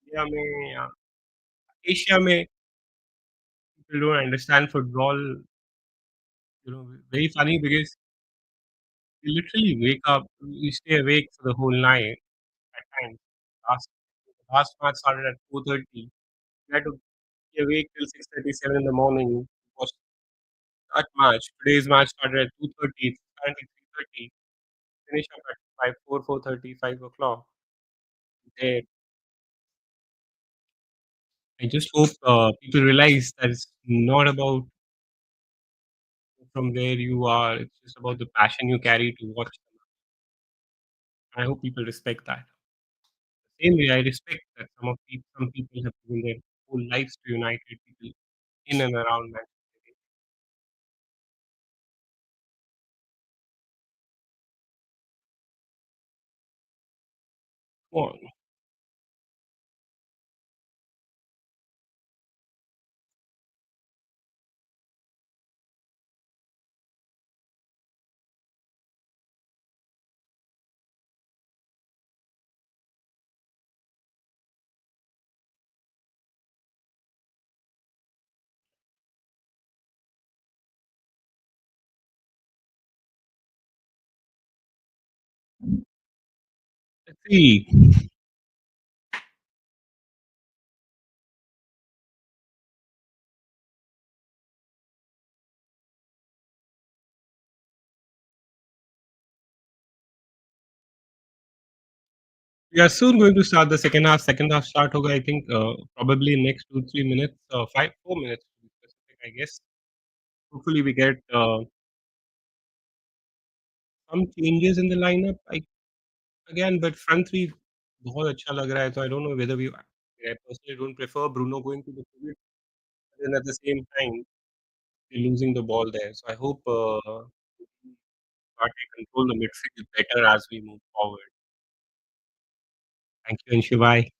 इंडिया में या एशिया में people don't understand football, very funny because you literally wake up, you stay awake for the whole night at times. Last last match started at 4:30. You had to be awake till 6:37 in the morning to watch that match. Today's match started at 2:30. It's currently 3:30. Finish up at 4:30, 5 o'clock. There. I just hope people realize that it's not about from where you are. It's just about the passion you carry to watch. I hope people respect that. Same way, I respect that some people have given their whole lives to United people in and around Manchester City. Go on. Let's see. We are soon going to start the second half. Second half start hoga, I think, probably next 2-3 minutes, 4 minutes to be specific, I guess. Hopefully, we get some changes in the lineup. Again, but front three बहुत अच्छा लग रहा है. So I don't know whether we. I personally don't prefer Bruno going to the pivot, but then at the same time, we're losing the ball there. So I hope Partey control the midfield better as we move forward. Thank you, Anshu. Bye.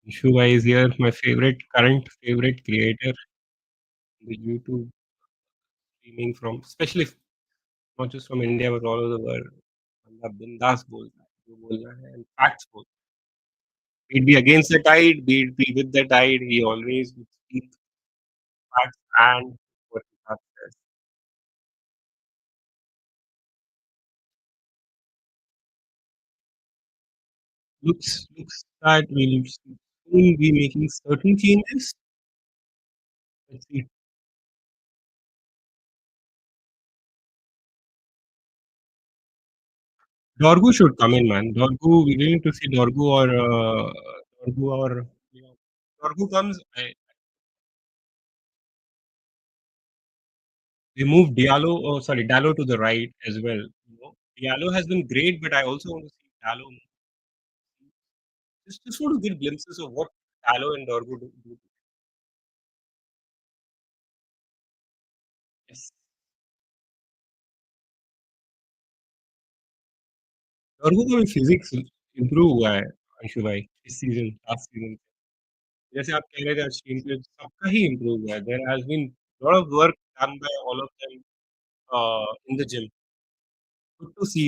Anshu Bhai is here, my current favorite creator in the YouTube streaming from, especially not just from India but all over the world. बंदा बिंदास बोलता है, जो बोलना है and facts बोलता है. Be it be against the tide, be it be with the tide, he always would speak facts and what he says. Looks that we'll soon be making certain changes. Let's see. Dorgu should come in, man. Dorgu, we really need to see Dorgu or Dorgu comes. They moved Diallo to the right as well. Diallo has been great, but I also want to see Diallo just want to get glimpses of what Diallo and Dorgu do. Yes. Dorgu का भी physics improve हुआ है. अंशु भाई इस season last season जैसे आप कह रहे थे स्ट्रीम पे सबका ही इम्प्रूव हुआ है। There has been lot of work done by all of them in the gym. Good to see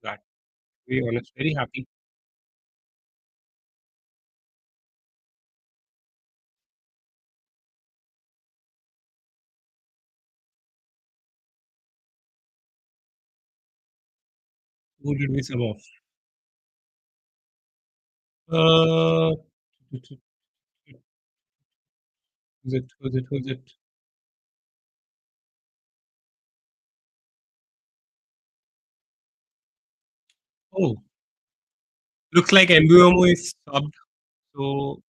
that. To be honest, very happy. Who did we sub off? Uh, who's it? Oh, looks like Mbumo is subbed. So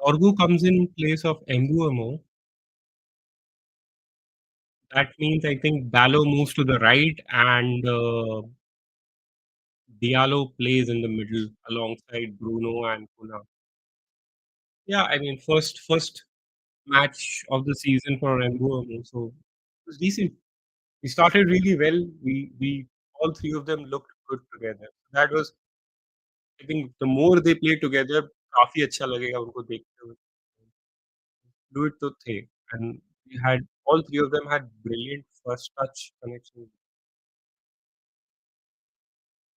Dorgu comes in place of Mbumo. That means I think Ballo moves to the right and Diallo plays in the middle alongside Bruno and Kuna. Yeah, I mean first match of the season for Mbumo, so it was decent. We started really well. We all three of them looked good together. That was I think the more they play together, काफ़ी अच्छा लगेगा उनको देखते हुए. Fluid तो थे and we had all three of them had brilliant first touch connection.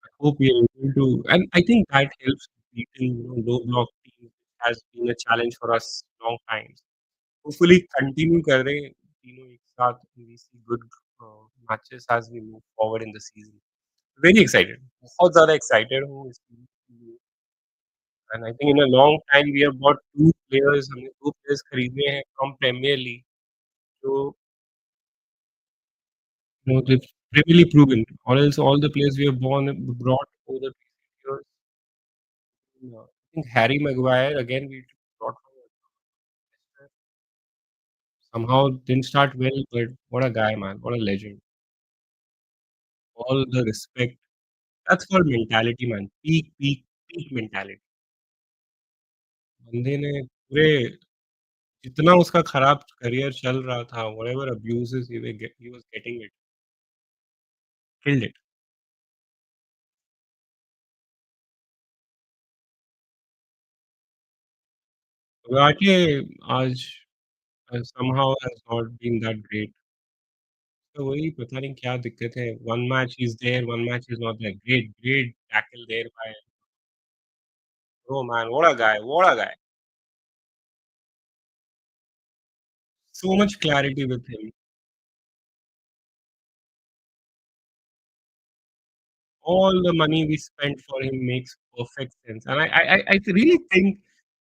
I hope we are able to and I think that helps beating, low block teams has been a challenge for us long times. Hopefully continue कर दें तीनों एक साथ and we see good matches as we move forward in the season. Very excited. बहुत ज़्यादा excited हूँ इस team के लिए and I think in a long time we have got 2 players हमने 2 players खरीदे हैं from Premier League जो they've really proven or else all the players we have brought over the recent years. I think Harry Maguire again we brought from Leicester. Somehow didn't start well, but what a guy, man! What a legend! All the respect. That's called mentality, man. Peak mentality. बंदे ने पूरे जितना उसका खराब career चल रहा था, whatever abuses he was getting it, killed it. Ugarte आज somehow has not been that great. तो वही पता नहीं क्या दिक्कत है. One match he's there, one match he's not there. Great tackle there by oh man, what a guy! What a guy! So much clarity with him. All the money we spent for him makes perfect sense. And I really think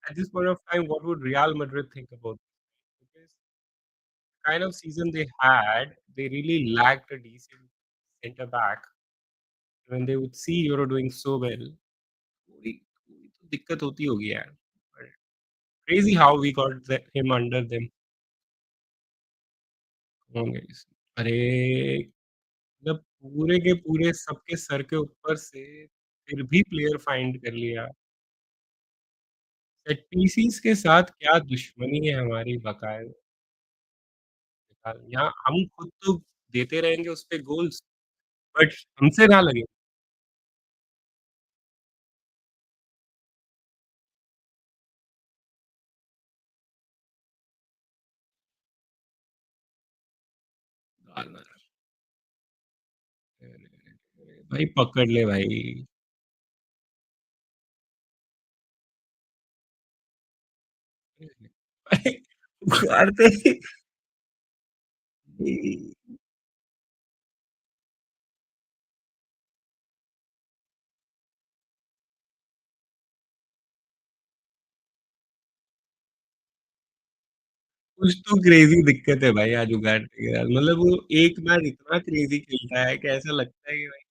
at this point of time, what would Real Madrid think about this? Because the kind of season they had, they really lacked a decent centre back. When they would see Euro doing so well, थोड़ी थोड़ी तो दिक्कत होती होगी यार. But crazy how we got him under them. Come on, guys. अरे मतलब पूरे के पूरे सबके सर के ऊपर से फिर भी प्लेयर फाइंड कर लिया. सेट पीसीस के साथ क्या दुश्मनी है हमारी बकायदा यहाँ हम खुद तो देते रहेंगे उस पे गोल्स बट हमसे ना लगे डालना भाई पकड़ ले भाई उखाड़ते ही कुछ तो क्रेजी दिक्कत है भाई आज उगाड़ते के साथ मतलब वो एक मैच इतना क्रेजी खेलता है कि ऐसा लगता है कि भाई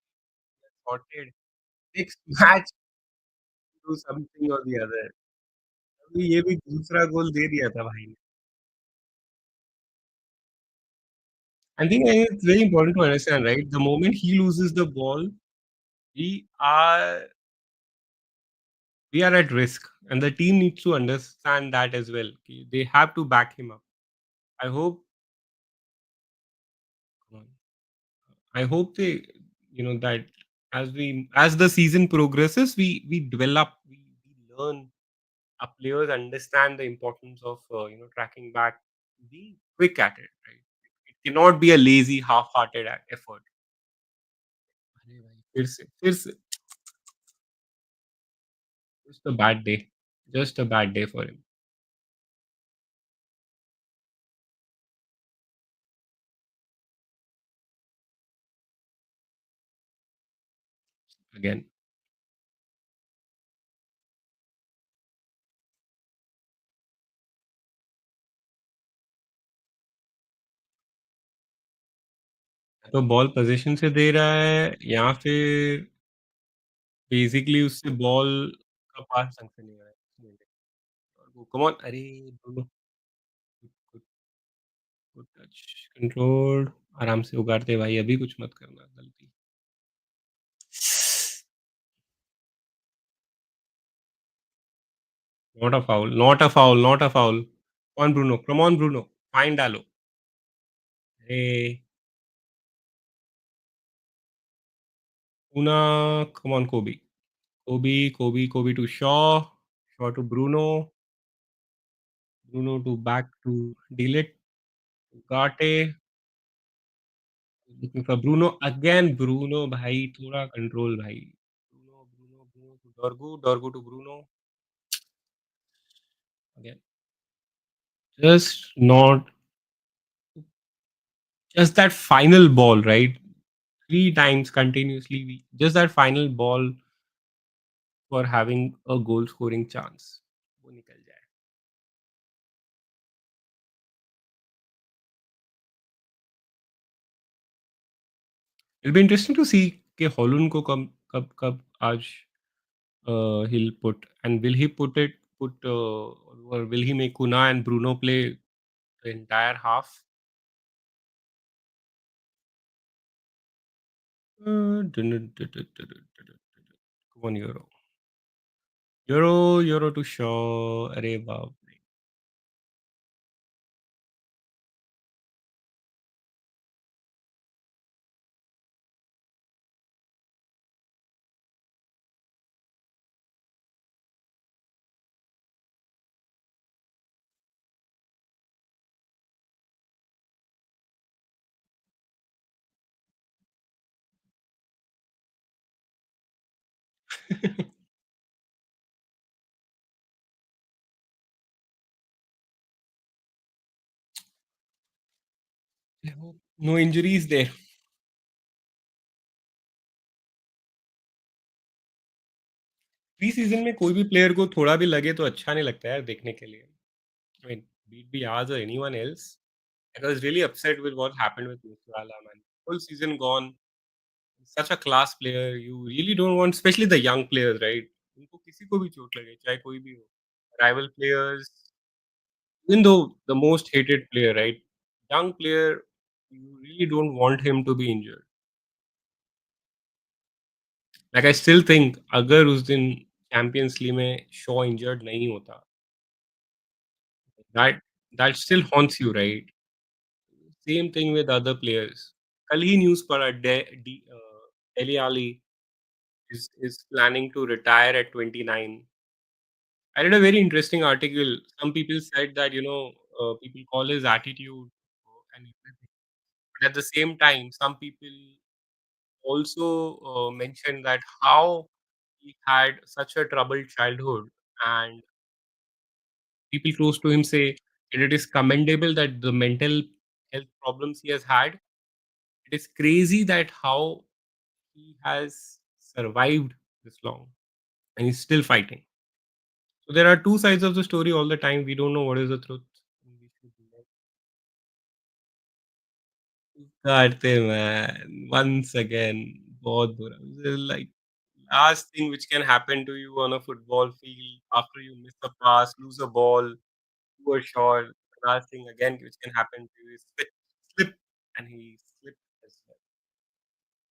sorted next match do something और द अदर अभी ये भी दूसरा गोल दे दिया था भाई ने I think it's very important to understand, right? The moment he loses the ball, we are we are at risk, and the team needs to understand that as well. कि They have to back him up. I hope, come on, I hope they, that. as the season progresses, we develop, we learn. Our players understand the importance of tracking back. Be quick at it, right? It cannot be a lazy, half-hearted effort. अरे भाई, फिर से just a bad day, just a bad day for him again. तो ball position से दे रहा है या फिर बेसिकली उससे बॉल का पास ढंग से नहीं आ रहा है। कम ऑन, अरे दोनों गुड गुड टच, कंट्रोल्ड, आराम से उगाड़ते भाई, अभी कुछ मत करना गलती। Not a foul, not a foul, not a foul. Come on Bruno, fine डालो। अरे! Una, come on, Kobe. Kobe to Shaw. Shaw to Bruno. Bruno to back to Delete. Ugarte. Looking for Bruno. Again, Bruno, भाई थोड़ा control भाई. Bruno to Dorgu. Dorgu to Bruno. Again. Just not, just that final ball, right? Three times continuously. Just that final ball for having a goal scoring chance. वो निकल जाए. It'll be interesting to see कि Holland को कब कब आज he'll put, and will he put or will he make Kuna and Bruno play the entire half? Come on, Euro to Shaw. अरे बाप रे. I hope no injuries there. Pre season में कोई भी प्लेयर को थोड़ा भी लगे तो अच्छा नहीं लगता है यार देखने के लिए. I mean, be it be ours or anyone else. I was really upset with what happened with Musiala, man. Full season gone. Such a class player. You really don't want, especially the young players, right? उनको किसी को भी चोट लगे, चाहे कोई भी हो. Rival players, even though the most hated player, right? Young player, you really don't want him to be injured. Like I still think अगर उस दिन चैंपियंस लीग में शॉ इंजर्ड नहीं होता, that that still haunts you, right? Same thing with other players. कल ही news पढ़ा, Dele Alli is planning to retire at 29. I read a very interesting article. Some people said that, people call his attitude and everything. But at the same time, some people also mentioned that how he had such a troubled childhood, and people close to him say that it is commendable that the mental health problems he has had. It is crazy that how he has survived this long and he's still fighting. So there are two sides of the story all the time. We don't know what is the truth. We should let काटते man. Once again, बहुत बुरा. This is like last thing which can happen to you on a football field after you miss a pass, lose a ball, do a shot. The last thing again which can happen to you is slip, and he slipped as well.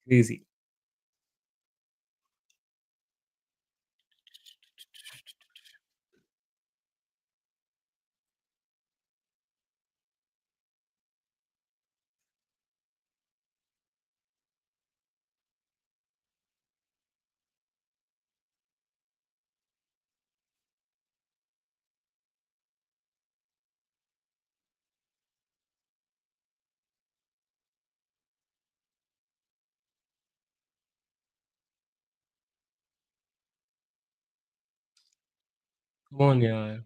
Crazy. Come on, yeah.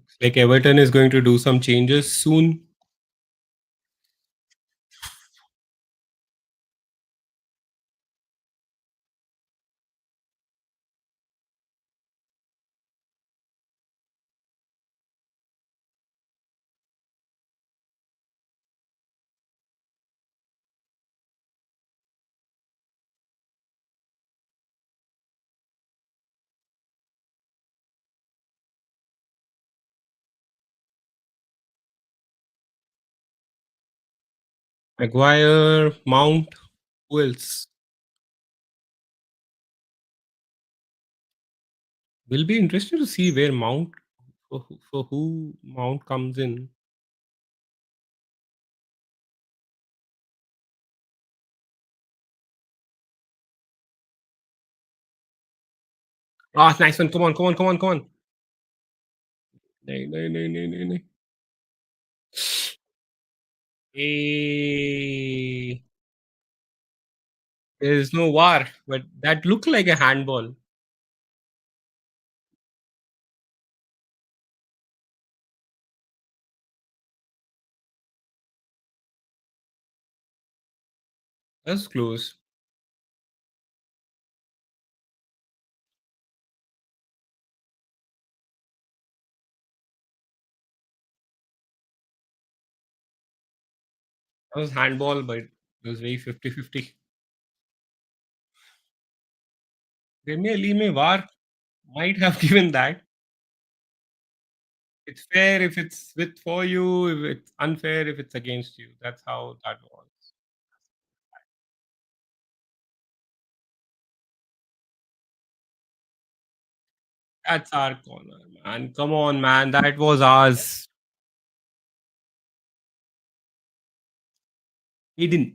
Looks like Everton is going to do some changes soon. Maguire, Mount, who else? Will be interesting to see where Mount for who Mount comes in. Ah, nice one. Come on, come on, come on, come on. No, no, no, no, no, no. Eh, there is no war, but that looked like a handball. That's close. That was handball, but it was very 50-50. Premier League में VAR might have given that. It's fair if it's with for you, if it's unfair if it's against you. That's how that was. That's our corner, man. Come on, man. That was ours. He didn't.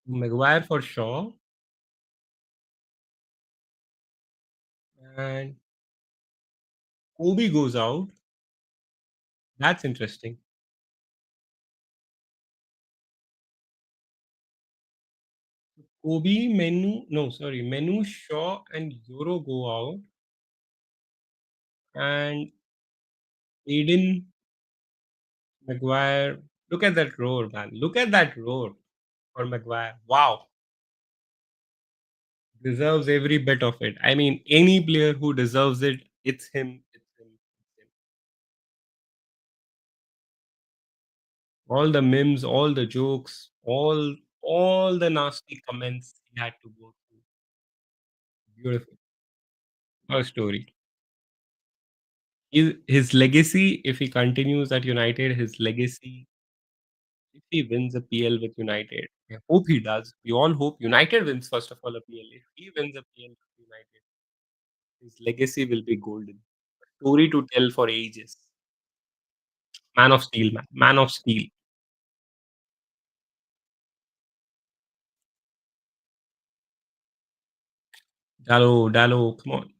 Maguire for sure. And Kobe goes out. That's interesting. Kobe, Menu, no, sorry, Menu, Shaw, and Euro go out. And Aiden, Maguire. Look at that roar, man. Look at that roar for Maguire. Wow. Deserves every bit of it. I mean, any player who deserves it, it's him. It's him. It's him. All the memes, all the jokes, all the nasty comments he had to go through. Beautiful. Her story. His legacy, if he continues at United, his legacy, if he wins a PL with United, I hope he does. We all hope United wins first of all a PL. If he wins a PL with United, his legacy will be golden. Story to tell for ages. Man of steel, man. Man of steel. Dallo, come on.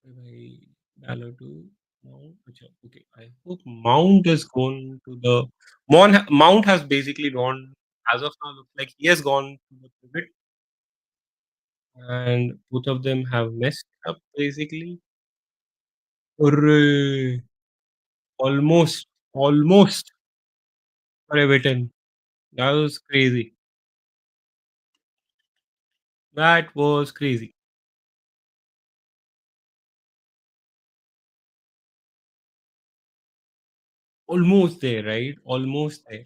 भाई Dallo to Mount. अच्छा, okay. I hope Mount is gone to the Mount has basically gone as of now. Looks like he has gone to the pivot, and both of them have messed up basically. Hooray! Almost for Everton. That was crazy. That was crazy. Almost there, right? Almost there.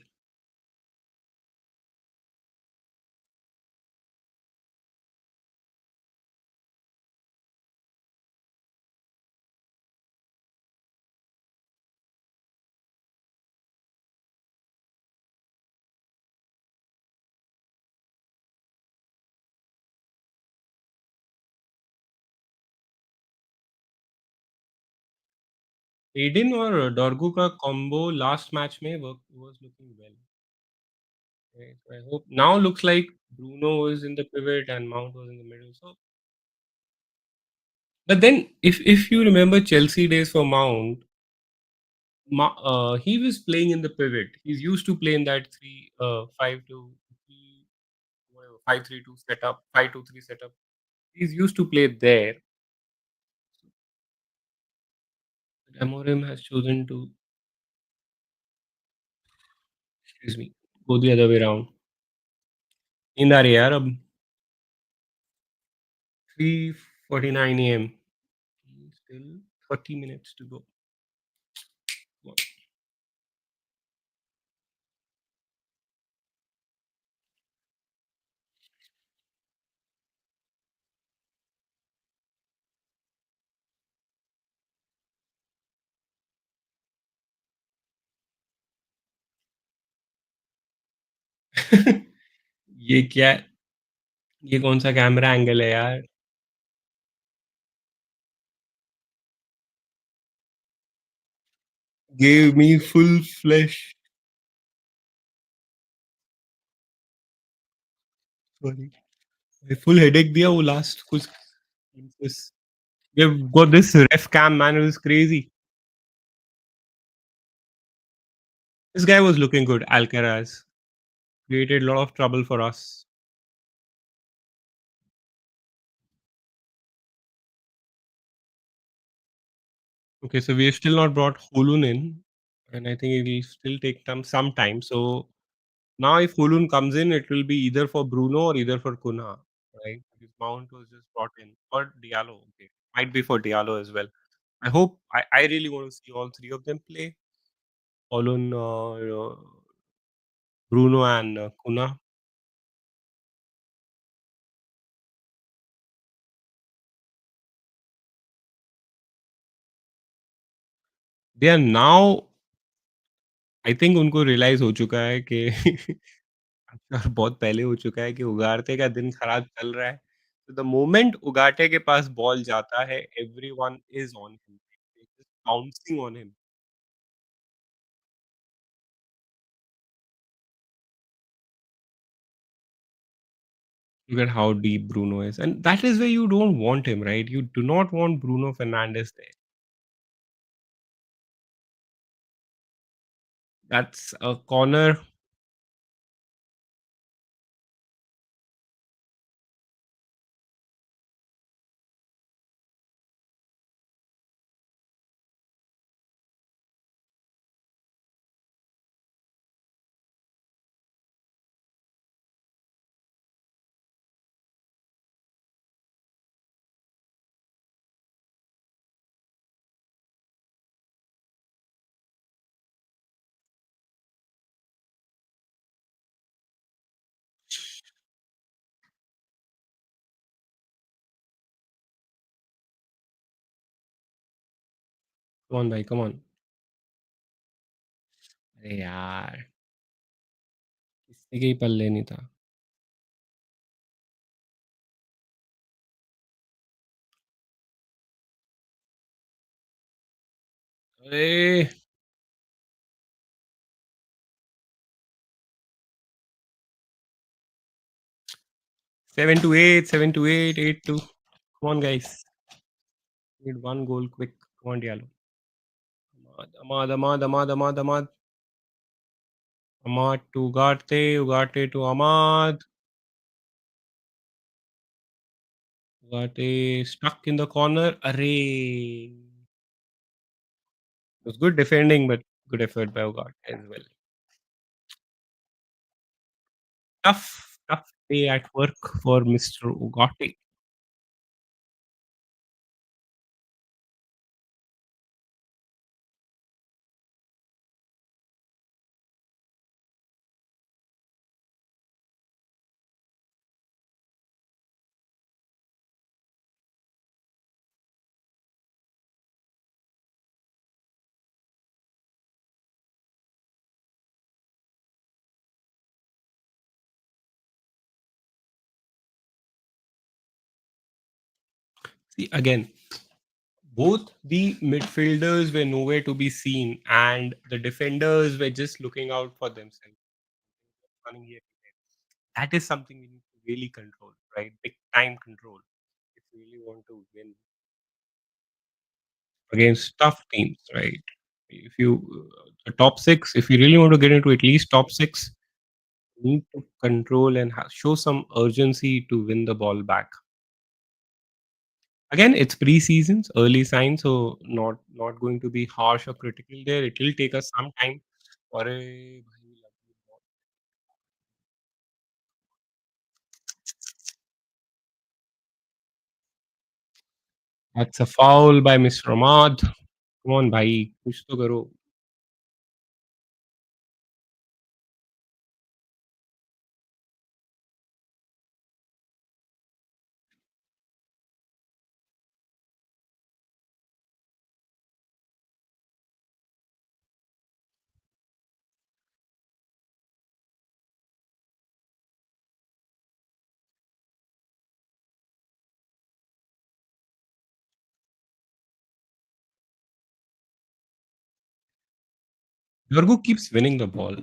एडन और Dorgu का combo last match में work was looking well. Right. So I hope now looks like Bruno is in the pivot and Mount was in the middle. So, but then if you remember Chelsea days for Mount, he was playing in the pivot. He's used to play in that 3-5-2, whatever 5-3-2 setup, 5-2-3 setup. He's used to play there. Amorim has chosen to, excuse me, go the other way around. नींद आ रही है यार अब. 3:49 a.m. Still 30 minutes to go. ये क्या, ये कौन-सा camera angle है यार? Gave me full flesh. Sorry. Full headache दिया वो लास्ट कुछ this they've got this ref cam man, it was crazy. This guy was looking good, Alcaraz. Created a lot of trouble for us. Okay, so we've still not brought Hulun in, and I think it'll still take some time. So now if Hulun comes in, it will be either for Bruno or either for Cunha, right? Because Mount was just brought in. Or Diallo, okay. Might be for Diallo as well. I really want to see all three of them play. Hulun, Bruno and Cunha. They are now, I think उनको realise हो चुका है कि और बहुत पहले हो चुका है कि उगारते का दिन खराब चल रहा है। तो द मोमेंट उगाटे के पास बॉल जाता है, everyone is on him, just bouncing on him. Look at how deep Bruno is, and that is where you don't want him, right? You do not want Bruno Fernandes there. That's a corner. Come on भाई, come on. अरे यार! किसी के ही पल्ले नहीं था। अरे! 7 to 8, 7 to 8, 8 to, come on guys. Need one goal quick. Come on Diallo. Ahmad, Ahmad, Ahmad, Ahmad, Ahmad. Ahmad to Ugarte, Ugarte to Ahmad. Ugarte stuck in the corner. Array. It was good defending, but good effort by Ugarte as well. Tough day at work for Mr. Ugarte. See, again, Both the midfielders were nowhere to be seen, and the defenders were just looking out for themselves, running here and there. That is something we need to really control, right? Big time control if we really want to win against tough teams, right? If you the top six, if you really want to get into at least top six, you need to control and show some urgency to win the ball back. Again, it's pre-seasons, early signs, so not going to be harsh or critical there. It will take us some time. अरे भाई lovely ball. That's a foul by Mr. Ahmad. Come on भाई, कुछ तो करो. Yorgo keeps winning the ball.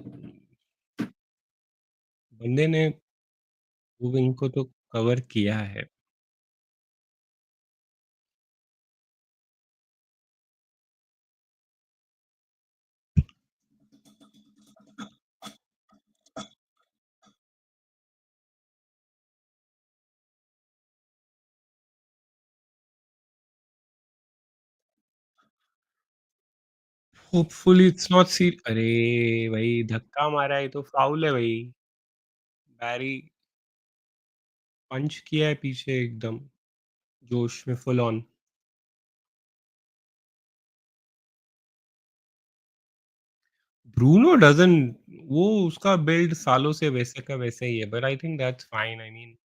बंदे ने वो wing को तो कवर किया है. होपफुली इट्स नॉट सी. अरे भाई धक्का मारा है तो फाउल है भाई. बैरी पंच किया है पीछे एकदम जोश में फुल ऑन. ब्रूनो डज़न्ट वो उसका बिल्ड सालों से वैसे का वैसे ही है, but I think that's fine. I mean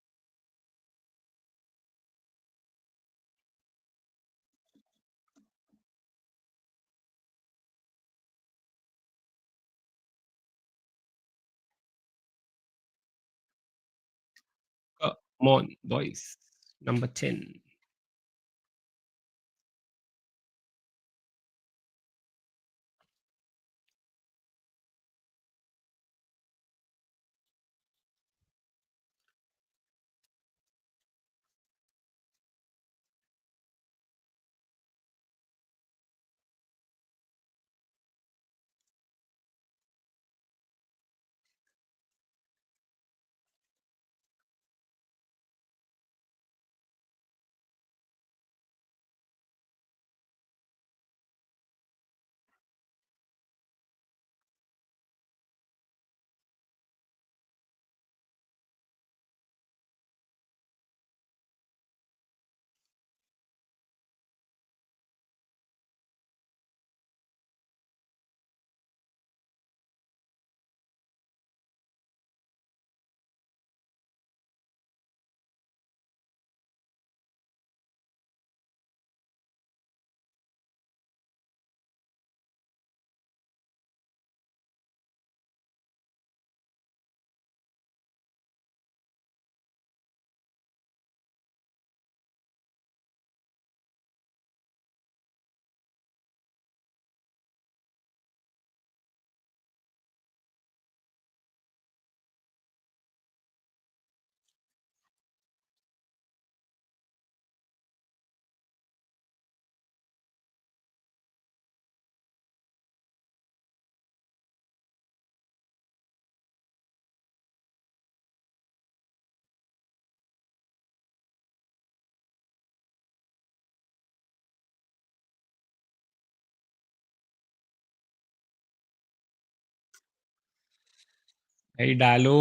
come on boys. Number 10. भाई डालो.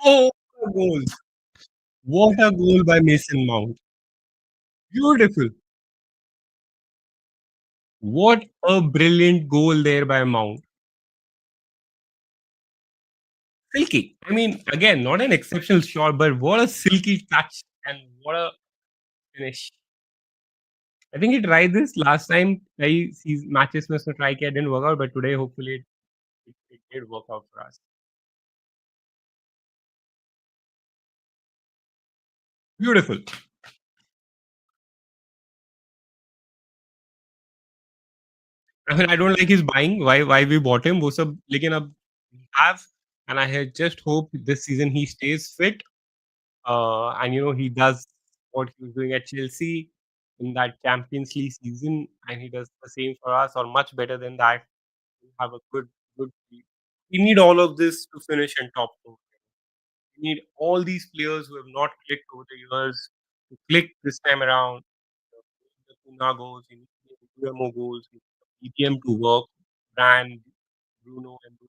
Oh, goals. What a goal by Mason Mount. Beautiful. What a brilliant goal there by Mount. Silky. I mean, again, not an exceptional shot, but what a silky touch and what a finish. I think he tried this last time. These matches must not try it didn't work out, but today hopefully it did work out for us. Beautiful. I mean, I don't like his buying. Why we bought him? वो सब लेकिन अब have and I had just hope this season he stays fit. And he does what he was doing at Chelsea in that Champions League season, and he does the same for us, or much better than that. We have a good team. We need all of this to finish in top four. We need all these players who have not clicked over the years to click this time around. The Kuna goals, we need the Mbeumo goals, we need the EPM to work. Brand, Bruno, and Bruno.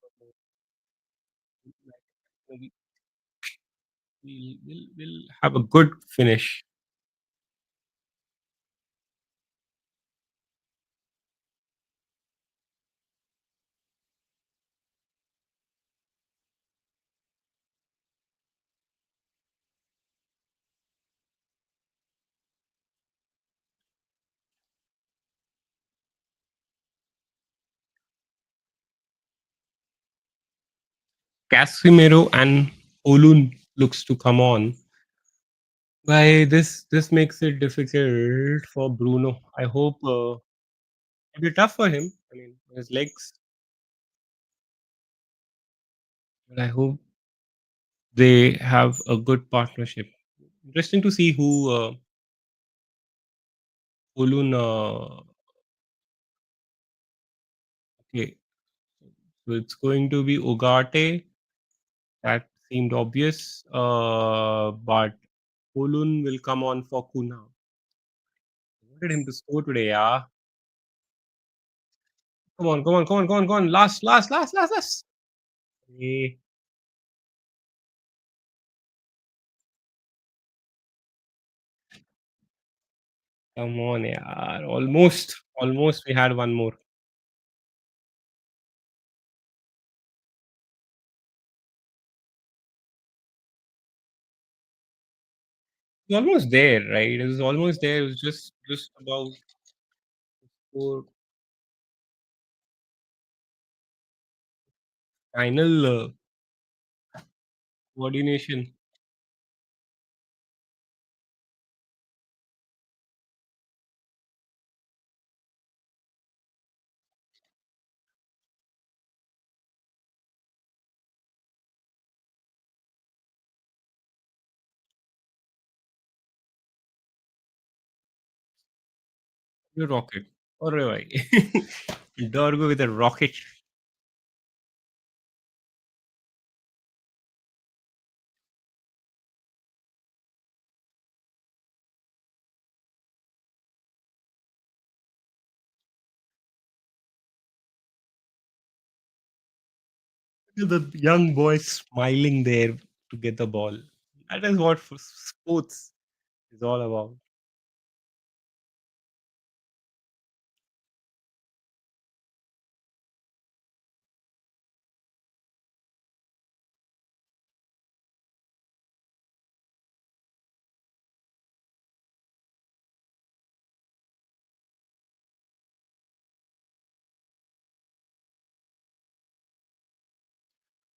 We'll have a good finish. Casemiro and Olun looks to come on. Why this makes it difficult for Bruno. I hope it'll be tough for him. I mean, his legs. But I hope they have a good partnership. Interesting to see who Olun. Okay, so it's going to be Ugarte. That seemed obvious. But Olun will come on for Kuna. I wanted him to score today, yeah. Come on, come on, come on, come on, come on. Last. Eh, come on, yeah. Almost we had one more. It was almost there, right? It was almost there. It was just about for final coordination. The rocket. Or भाई. Dorgo with a rocket. The young boy smiling there to get the ball. That is what sports is all about.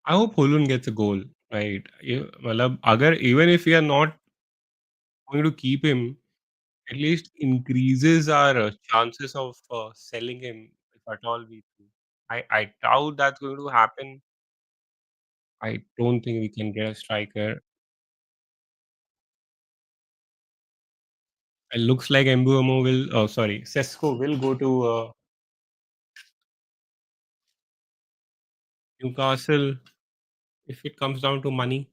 I hope Holun gets a goal, right? मतलब अगर even if we are not going to keep him, at least increases our chances of selling him if at all we do. I doubt that's going to happen. I don't think we can get a striker. It looks like Mbuemo will. Oh, sorry, Sesko will go to Newcastle if it comes down to money.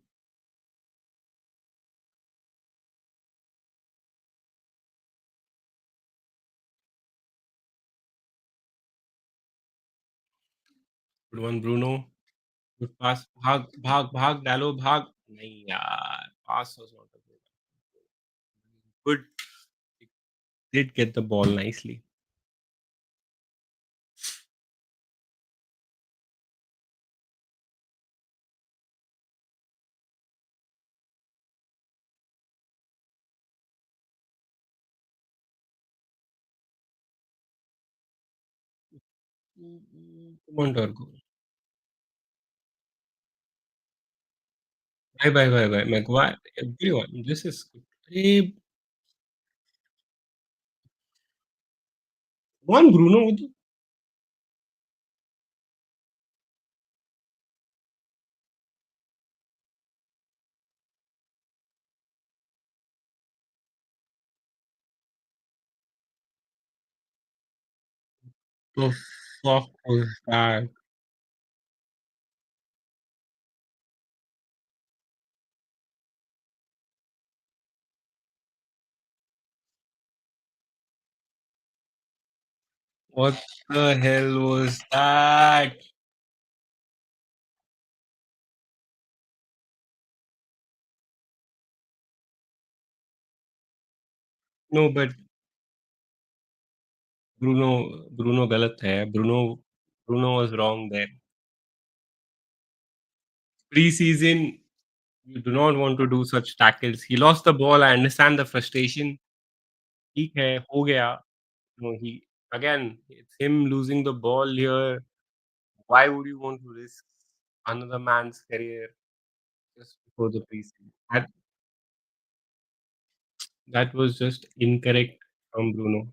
Good one, Bruno. Good pass. भाग, भाग, भाग, डालो, भाग. नहीं यार, pass was not a good. good. He did get the ball nicely. Come on, Turco. Bye, Maguire, everyone. This is good. Hey, come on, Bruno. What the fuck was that? What the hell was that? No, but Bruno, Bruno गलत है. Bruno was wrong there. Pre-season, you do not want to do such tackles. He lost the ball. I understand the frustration. ठीक है, हो गया. No, he again, it's him losing the ball here. Why would you want to risk another man's career just before the preseason? That was just incorrect from Bruno.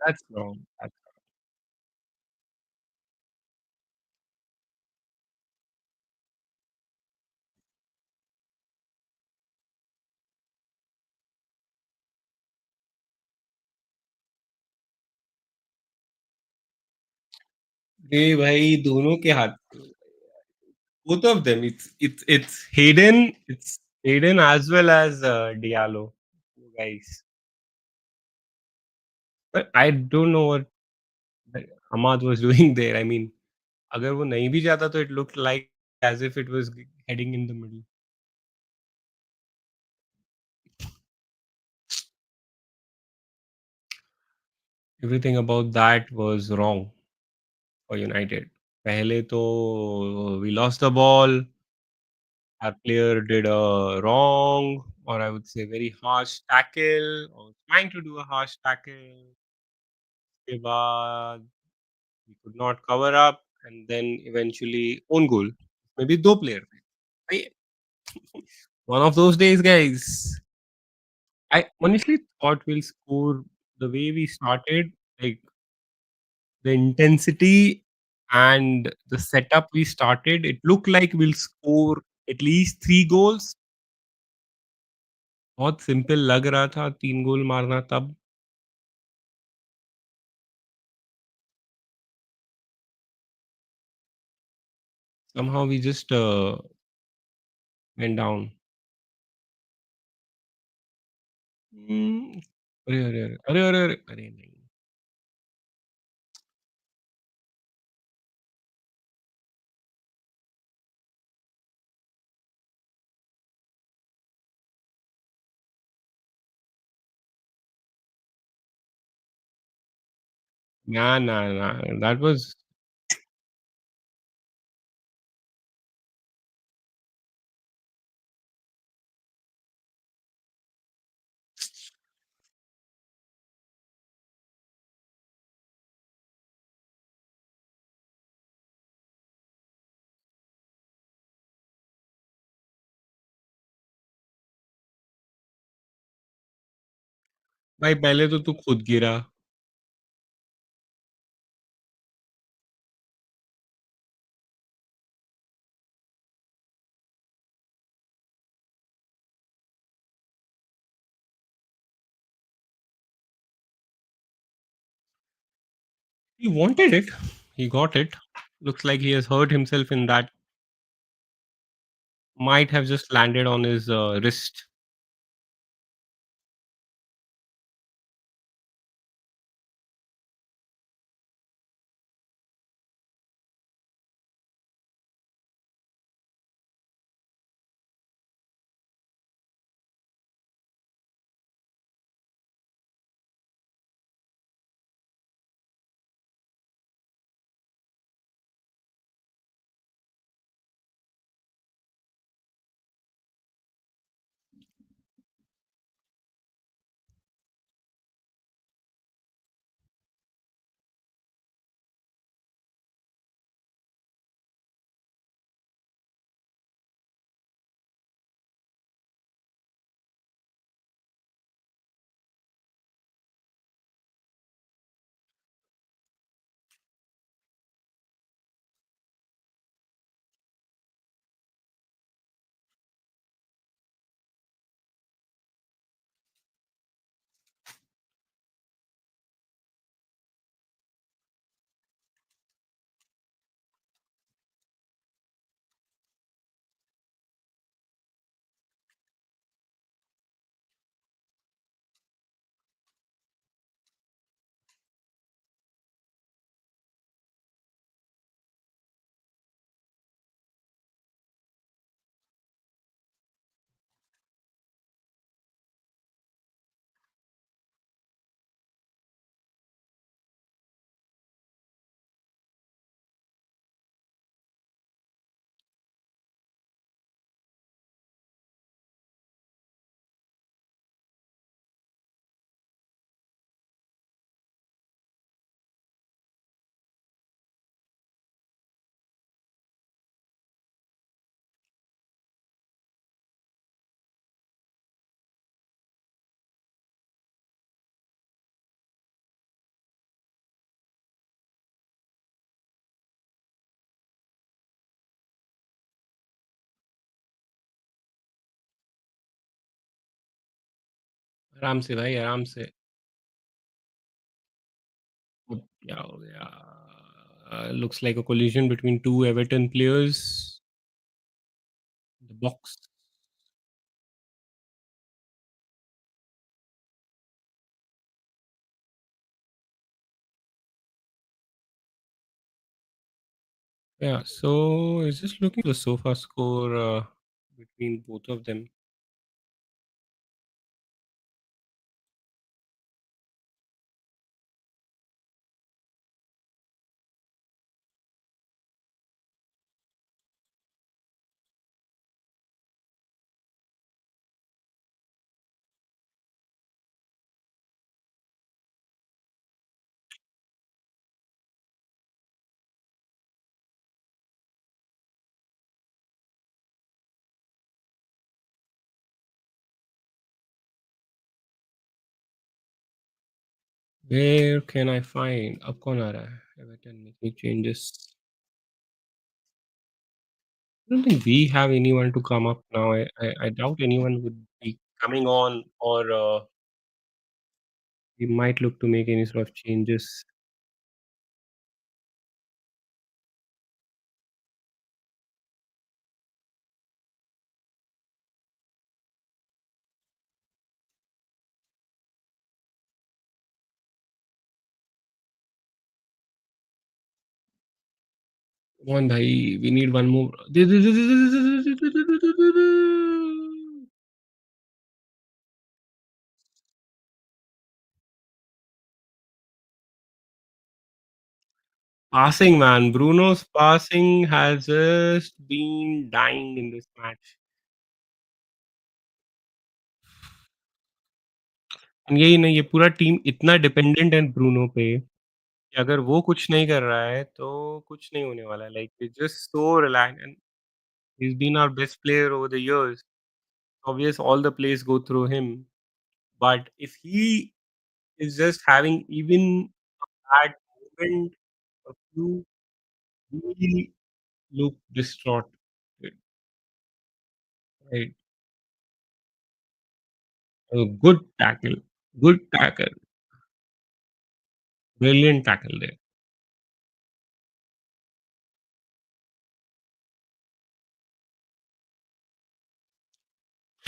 That's wrong. That's अरे भाई दोनों के हाथ both of them. It's Hayden as well as Diallo. Guys. But I don't know what Ahmad was doing there. I mean, अगर वो नहीं भी जाता तो it looked like as if it was heading in the middle. Everything about that was wrong for United. पहले तो we lost the ball. Our player did a wrong, or I would say very harsh tackle, or trying to do a harsh tackle. उसके बाद we could not cover up, and then eventually own goal. Maybe दो player थे. भाई, one of those days, guys. I honestly thought we'll score the way we started, like the intensity and the setup we started. It looked like we'll score at least 3 goals. बहुत simple लग रहा था 3 गोल मारना तब. Somehow we just went down. Hmm. अरे, अरे, अरे, अरे, अरे, अरे, अरे नहीं. Nah, nah, nah. That was भाई पहले तो तू खुद गिरा. He wanted it. He got it. Looks like he has hurt himself in that. Might have just landed on his wrist. आराम से भाई, आराम से। अब क्या हो गया? Looks like a collision between two Everton players. The box. Yeah, so is just looking the sofa score between both of them. Where can I find? अब कौन आ रहा है? Everton making changes. I don't think we have anyone to come up now. I doubt anyone would be coming on, or we might look to make any sort of changes. Come on, bhai. We need one more. Passing, man. Bruno's passing has just been dying in this match. And यही नहीं, ये पूरा team इतना dependent है Bruno पे कि अगर वो कुछ नहीं कर रहा है, तो कुछ नहीं होने वाला है। Like it's just so relax and he is been our best player over the years. Obvious all the plays go through him, but if he is just having even a bad moment or two, he will look distraught. Right. A good tackle, brilliant tackle there.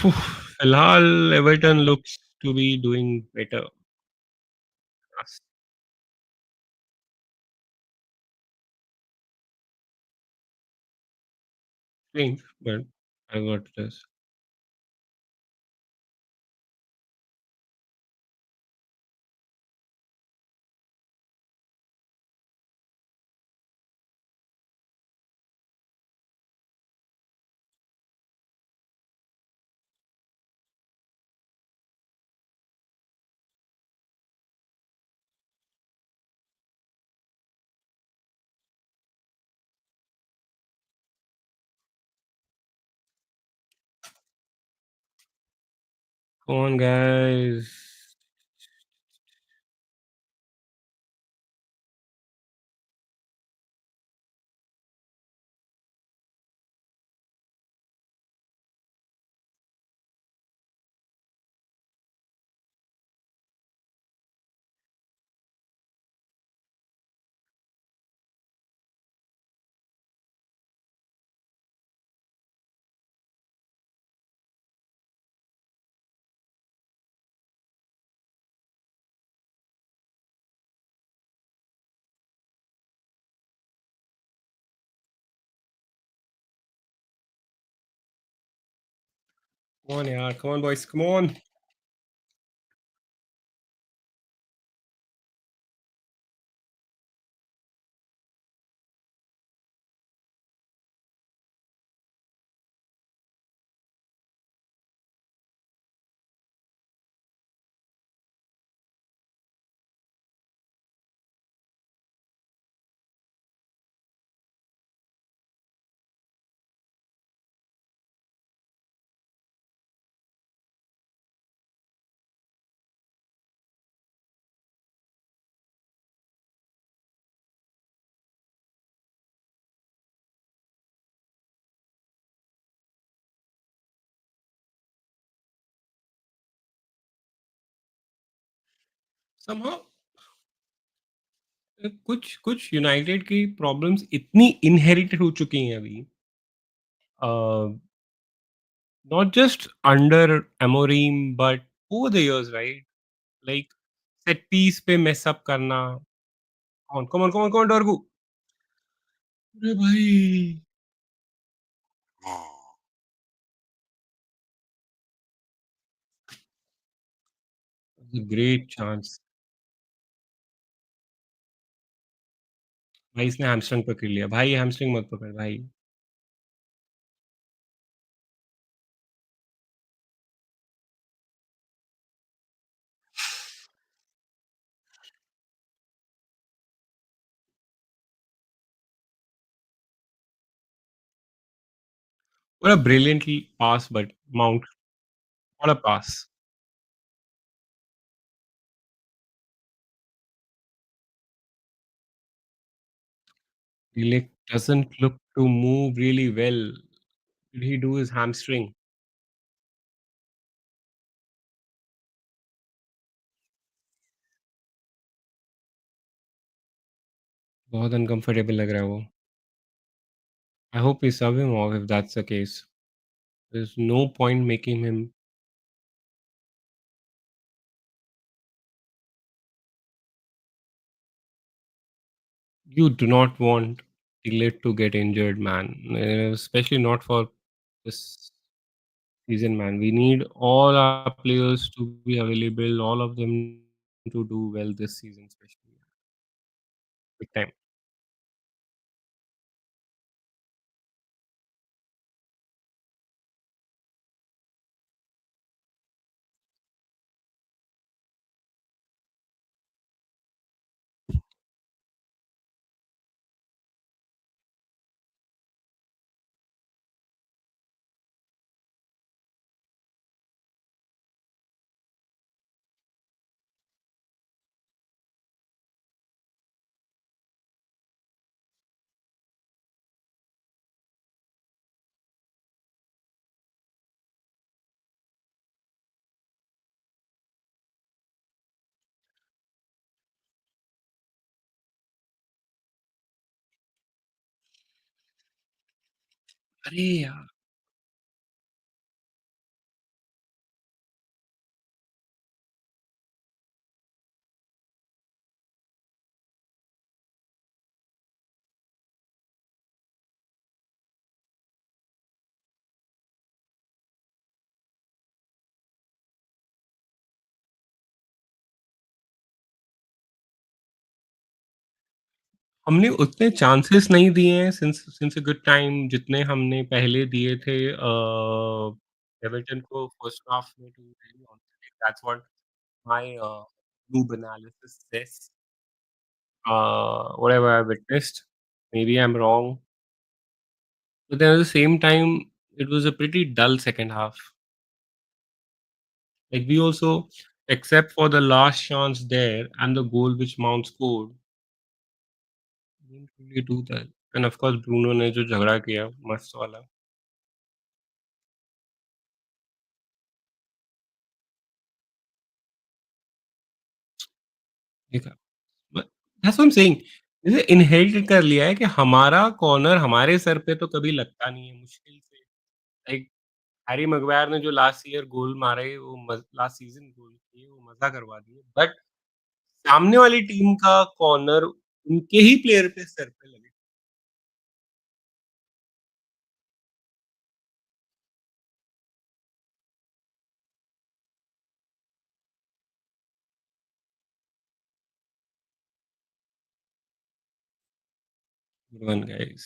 फिलहाल Everton looks to be doing better. Strange, but I got this. Come on, guys. Come on, yaar. Come on, boys. Come on. Somehow कुछ कुछ United की problems इतनी inherited हो चुकी हैं अभी, not just under Amorim but over the years, right? Like set piece पे mess up करना। कौन come on come on come on Dorgu. अरे भाई, ग्रेट चांस। भाई इसने हैमस्ट्रिंग पकड़ लिया, भाई हैमस्ट्रिंग मत पकड़ भाई। What a brilliantly pass, but Mount, what a pass. He doesn't look to move really well. Did he do his hamstring? बहुत uncomfortable लग रहा है वो। I hope we sub him off if that's the case. There's no point making him. You do not want Tillit to get injured, man. Especially not for this season, man. We need all our players to be available, all of them to do well this season, especially. Big time. अरे यार! हमने उतने chances नहीं दिए हैं since since a good time जितने हमने पहले दिए थे एवर्टन को फर्स्ट हाफ में, to be very honest, that's what my noob analysis says. Whatever I witnessed, maybe I'm wrong, but then at the same time, it was a pretty dull second half. Like we also, except for the last chance there and the goal which Mount scored, didn't really do that. And of course, Bruno ने जो झगड़ा किया मस्त वाला, देखा। But that's what I'm saying. जैसे inherit कर लिया है कि हमारा कॉर्नर हमारे सर पे तो कभी लगता नहीं है, मुश्किल से। लाइक हैरी मैग्वायर ने जो लास्ट ईयर गोल मारे, वो लास्ट सीजन गोल किए, वो मज़ा करवा दिए। बट सामने वाली टीम का कॉर्नर उनके ही प्लेयर पे सर पे लगे। Good one guys.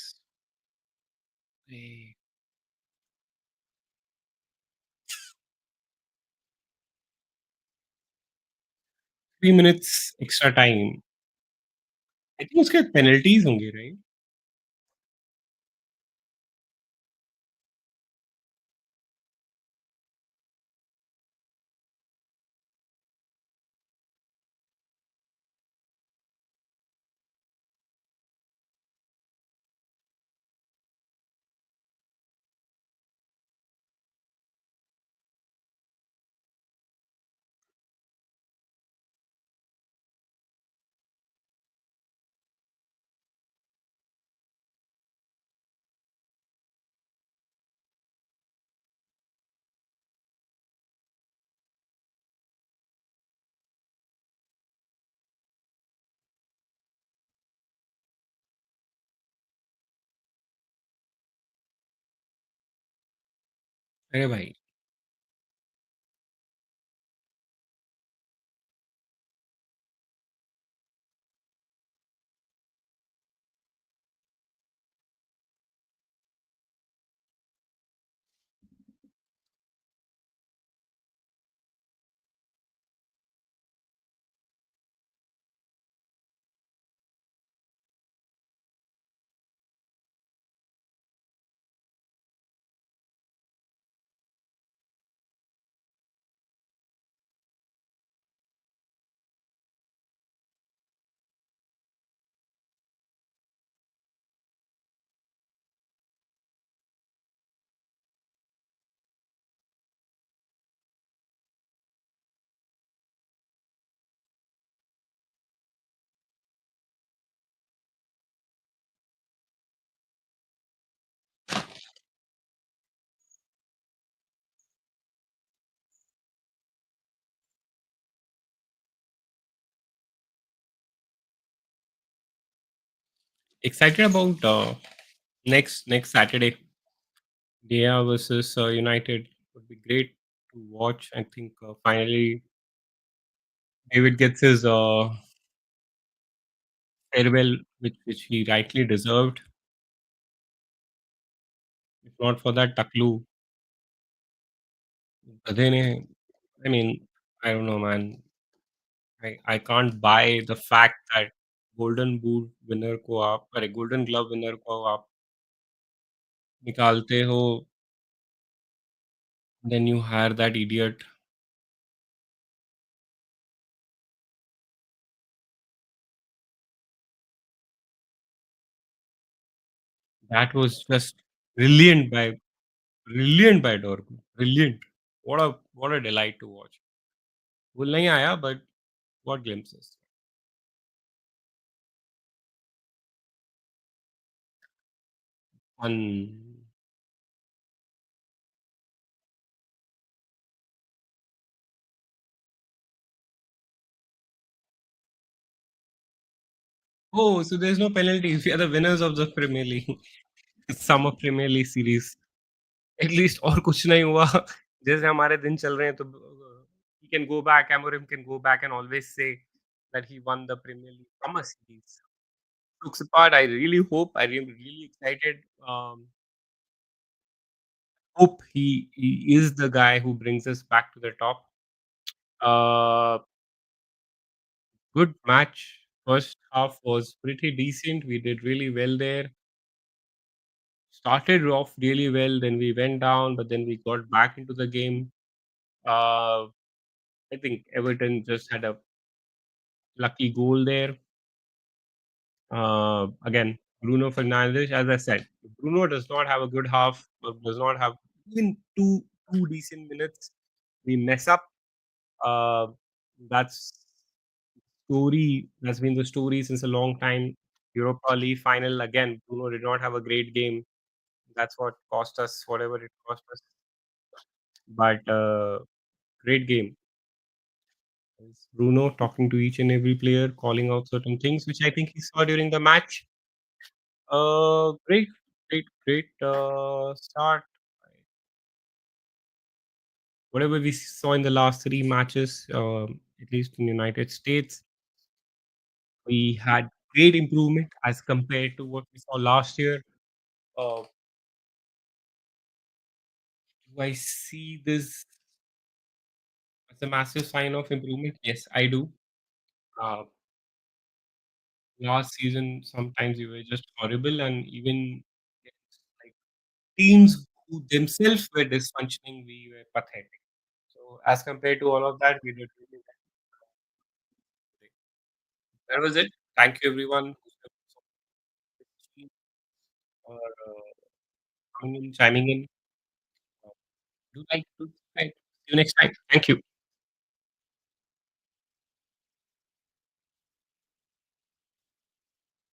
3 minutes extra time. I think उसके पेनल्टीज़ होंगे, राइट? अरे भाई! Excited about next Saturday, Dia versus United. Would be great to watch. I think finally David gets his farewell, which he rightly deserved. If not for that Taklu, गधे ने I mean, I don't know, man. I can't buy the fact that golden boot winner को आप अरे golden glove winner को आप निकालते हो, then you hire that idiot. That was just brilliant by Dorgu. Brilliant. What a delight to watch. भूल नहीं आया but what glimpses. Fun. Oh, so there's no penalty. We are the winners of the Premier League. Summer Premier League series. At least और कुछ नहीं हुआ जैसे हमारे दिन चल रहे हैं तो he can go back Amorim can go back and always say that he won the Premier League summer series. Looks apart. I really hope. I am really excited. Hope he is the guy who brings us back to the top. Uh, Good match. First half was pretty decent. We did really well there. Started off really well, then we went down, but then we got back into the game. Uh, I think Everton just had a lucky goal there. Again, Bruno Fernandes, as I said, if Bruno does not have a good half, or does not have even two decent minutes. We mess up. Uh, that's story. That's been the story since a long time. Europa League final again. Bruno did not have a great game. That's what cost us whatever it cost us. But great game. Is Bruno talking to each and every player, calling out certain things, which I think he saw during the match. Great start. Whatever we saw in the last three matches, at least in United States, we had great improvement as compared to what we saw last year. Do I see this as a massive sign of improvement? Yes, I do. Uh, Last season, sometimes we were just horrible, and even against, like teams who themselves were dysfunctioning, we were pathetic. So as compared to all of that, we did really well. That was it. Thank you everyone for coming in, chiming in. Do like to subscribe. See you next time. Thank you.